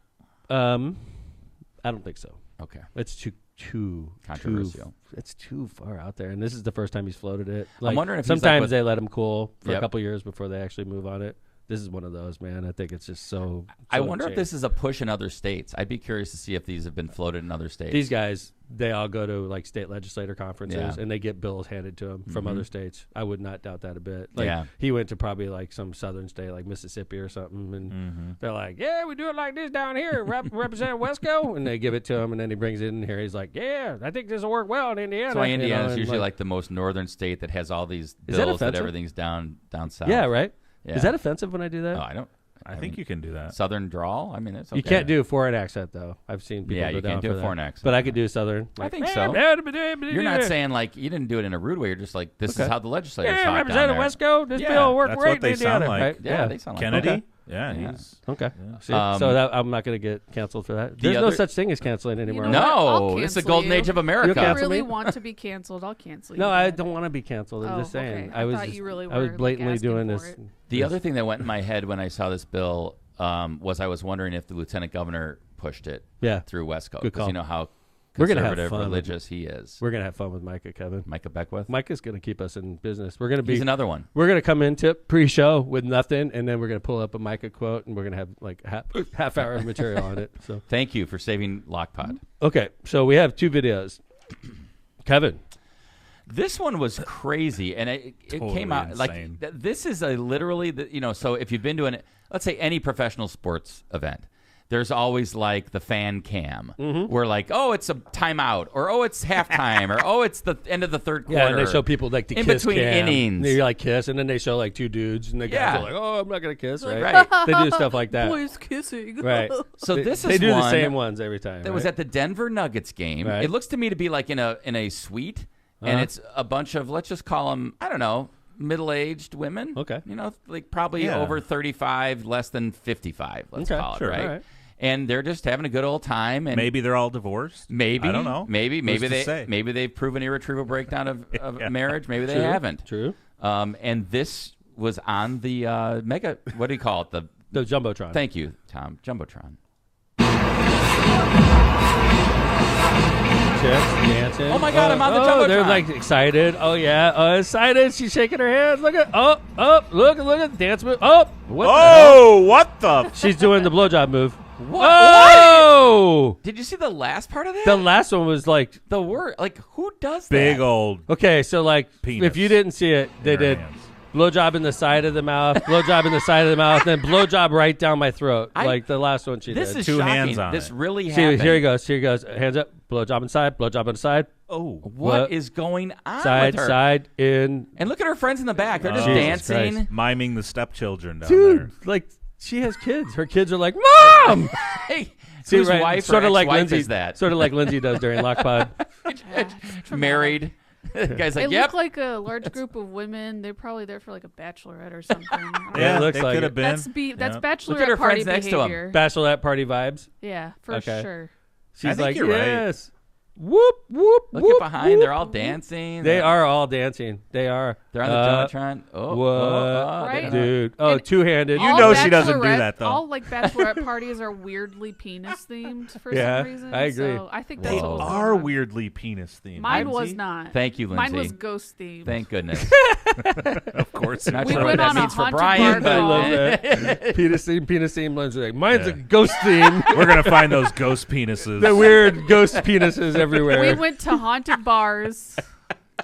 I don't think so. Okay. It's too controversial. It's too far out there, and this is the first time he's floated it. Like, I'm wondering if sometimes they let him cool for a couple years before they actually move on it. This is one of those, man. I think it's just so I wonder if this is a push in other states. I'd be curious to see if these have been floated in other states. These guys, they all go to like state legislator conferences and they get bills handed to them from other states. I would not doubt that a bit. Like he went to probably like some southern state like Mississippi or something, and they're like, yeah, we do it like this down here, Representative Wesco, and they give it to him, and then he brings it in here. He's like, yeah, I think this will work well in Indiana. So Indiana is usually like the most northern state that has all these bills that everything's down south. Yeah, right. Yeah. Is that offensive when I do that? No, I don't. I think you can do that. Southern drawl? I mean, it's okay. You can't do a foreign accent, though. I've seen people go down for that. Yeah, you can't do a foreign accent. But I could do Southern. I think so. You're not saying, like, you didn't do it in a rude way. You're just like, this is how the legislators talk Representative Wesco, this bill will work great in Indiana. Like. Yeah, they sound like Kennedy? Okay. Yeah, he's... Okay. Yeah. So that, I'm not going to get canceled for that. There's no such thing as canceling anymore. No, it's the golden age of America. If you really want to be canceled, I'll cancel you. No, I don't want to be canceled. I'm just saying. Okay. I thought you really were. I was blatantly doing this. The other thing that went in my head when I saw this bill was I was wondering if the lieutenant governor pushed it through Wesco. Because you know how conservative, religious he is. We're going to have fun with Micah, Kevin. Micah Beckwith? Micah's going to keep us in business. We're going to be... He's another one. We're going to come into pre-show with nothing, and then we're going to pull up a Micah quote, and we're going to have like half hour of material on it. So thank you for saving Lockpod. Okay, so we have 2 videos. Kevin. This one was crazy, and it totally came out insane. Like this is literally so if you've been to let's say any professional sports event, there's always like the fan cam where like, oh, it's a timeout, or oh, it's halftime, or oh, it's the end of the third quarter. Yeah, and they show people like the in kiss between cam. innings. They like kiss, and then they show like 2 dudes, and the guys are like, oh, I'm not gonna kiss, right? They do stuff like that. Boys kissing, right? So they do the same ones every time. That was at the Denver Nuggets game. Right. It looks to me to be like in a suite. And it's a bunch of, let's just call them, I don't know, middle-aged women. Okay. Like probably over 35, less than 55, let's call it, right? All right? And they're just having a good old time. And maybe they're all divorced. Maybe. I don't know. Maybe they've proven irretrievable breakdown of marriage. Maybe they haven't. True. And this was on the mega, what do you call it? The Jumbotron. Thank you, Tom. Jumbotron. Dancing. Oh my God, I'm on the Jumbotron. They're like excited. Oh yeah, excited. She's shaking her hands. Look at look at the dance move. What the? What the? She's doing the blowjob move. Whoa! Did you see the last part of that? The last one was like the word. Like, who does big that? old. Okay, so like penis if you didn't see it, they did blowjob in the side of the mouth, blowjob in the side of the mouth, then blowjob right down my throat. Like the last one she did. This is two shocking. hands on this it. really happened. Here he goes. Here he goes. Hands up. Blowjob inside. Blowjob on the side. Oh, what is going on side, with her? Side, in. And look at her friends in the back. They're just Jesus dancing. Christ. Miming the stepchildren down Dude, there. like she has kids. Her kids are like, Mom! Hey, See, whose right, wife sort or of like ex-wife Lindsay is that? Sort of like Lindsay does during Lockpod. Married. The guy's like, They yep. look like a large group of women. They're probably there for like a bachelorette or something. Yeah, it looks they like could it. have been. That's bachelorette Look at her party friends next to 'em. behavior. Bachelorette party vibes. Yeah, for Okay. sure. She's think like, you're right. yes. Whoop, whoop, Look whoop, at behind. whoop. They're all dancing. They are all dancing. They are. They're on the Jumbotron. Oh, what? Right? Dude. Oh, And two-handed. You know she doesn't do that, though. All like bachelorette parties are weirdly penis themed for Yeah, some reason. I agree. So I think that's They what was are going on. weirdly penis themed. Mine was not. Thank you, Lindsay. Mine was ghost themed. Thank goodness. Of course. Not We sure went what that on a means for haunted Brian, bar but I love that. Penis theme. Lindsay like, mine's a ghost theme. We're gonna find those ghost penises. The weird ghost penises everywhere. We went to haunted bars.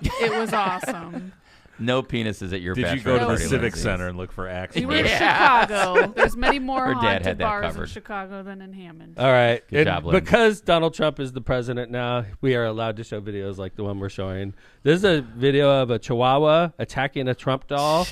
It was awesome. no penises at your Did you bachelorette go to the party, Civic Lindsay. Center and look for We accidents? were in Yeah. Chicago. There's many more Her dad haunted had that bars in covered. Chicago than in Hammond. All right. Good job, Lynn. Because Donald Trump is the president now, we are allowed to show videos like the one we're showing. This is a video of a chihuahua attacking a Trump doll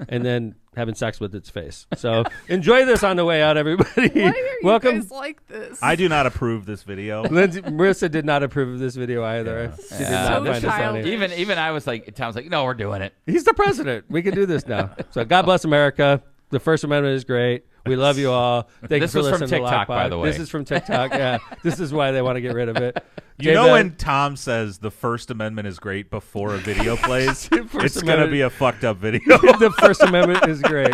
and then having sex with its face. So enjoy this on the way out, everybody. Why are you Welcome. guys like this? I do not approve this video. Marissa did not approve of this video either. She did not So find it funny. childish. Even I was like, Tom's like, no, we're doing it. He's the president. We can do this now. So God bless America. The First Amendment is great. We love you all. Thank This you for was from listening to TikTok, Lockpod. by the way. This is from TikTok. Yeah. This is why they want to get rid of it. You know J-Vet, when Tom says the First Amendment is great before a video plays? It's going to Amendment- be a fucked up video. the First Amendment is great.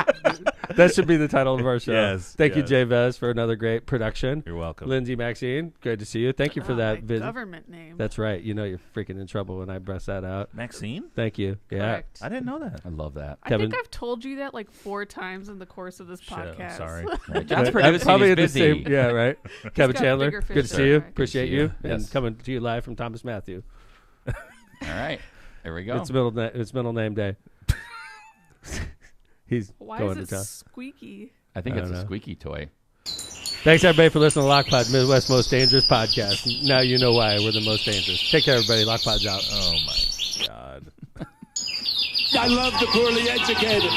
That should be the title of our show. Yes, Thank you, yes. Jay Vez, for another great production. You're welcome. Lindsay Maxine, good to see you. Thank you for Oh, that my visit. government name. That's right. You know you're freaking in trouble when I bust that out. Maxine? Thank you. Yeah. Correct. I didn't know that. I love that. I Kevin- think I've told you that like 4 times in the course of this Shit, I'm podcast. sorry. Right, John's I'm producing. probably He's in the busy. same. Yeah, right. Kevin got Chandler, bigger fish good to to see you. fry. Appreciate Good to see you. you. And Yes. coming to you live from Thomas Matthew. All right. There we go. It's middle name day. He's Why going is to it town. squeaky? I think I it's don't a know. squeaky toy. Thanks everybody for listening to Lockpod, Midwest's most dangerous podcast. Now you know why we're the most dangerous. Take care, everybody. Lockpod's out. Oh, my God. I love the poorly educated.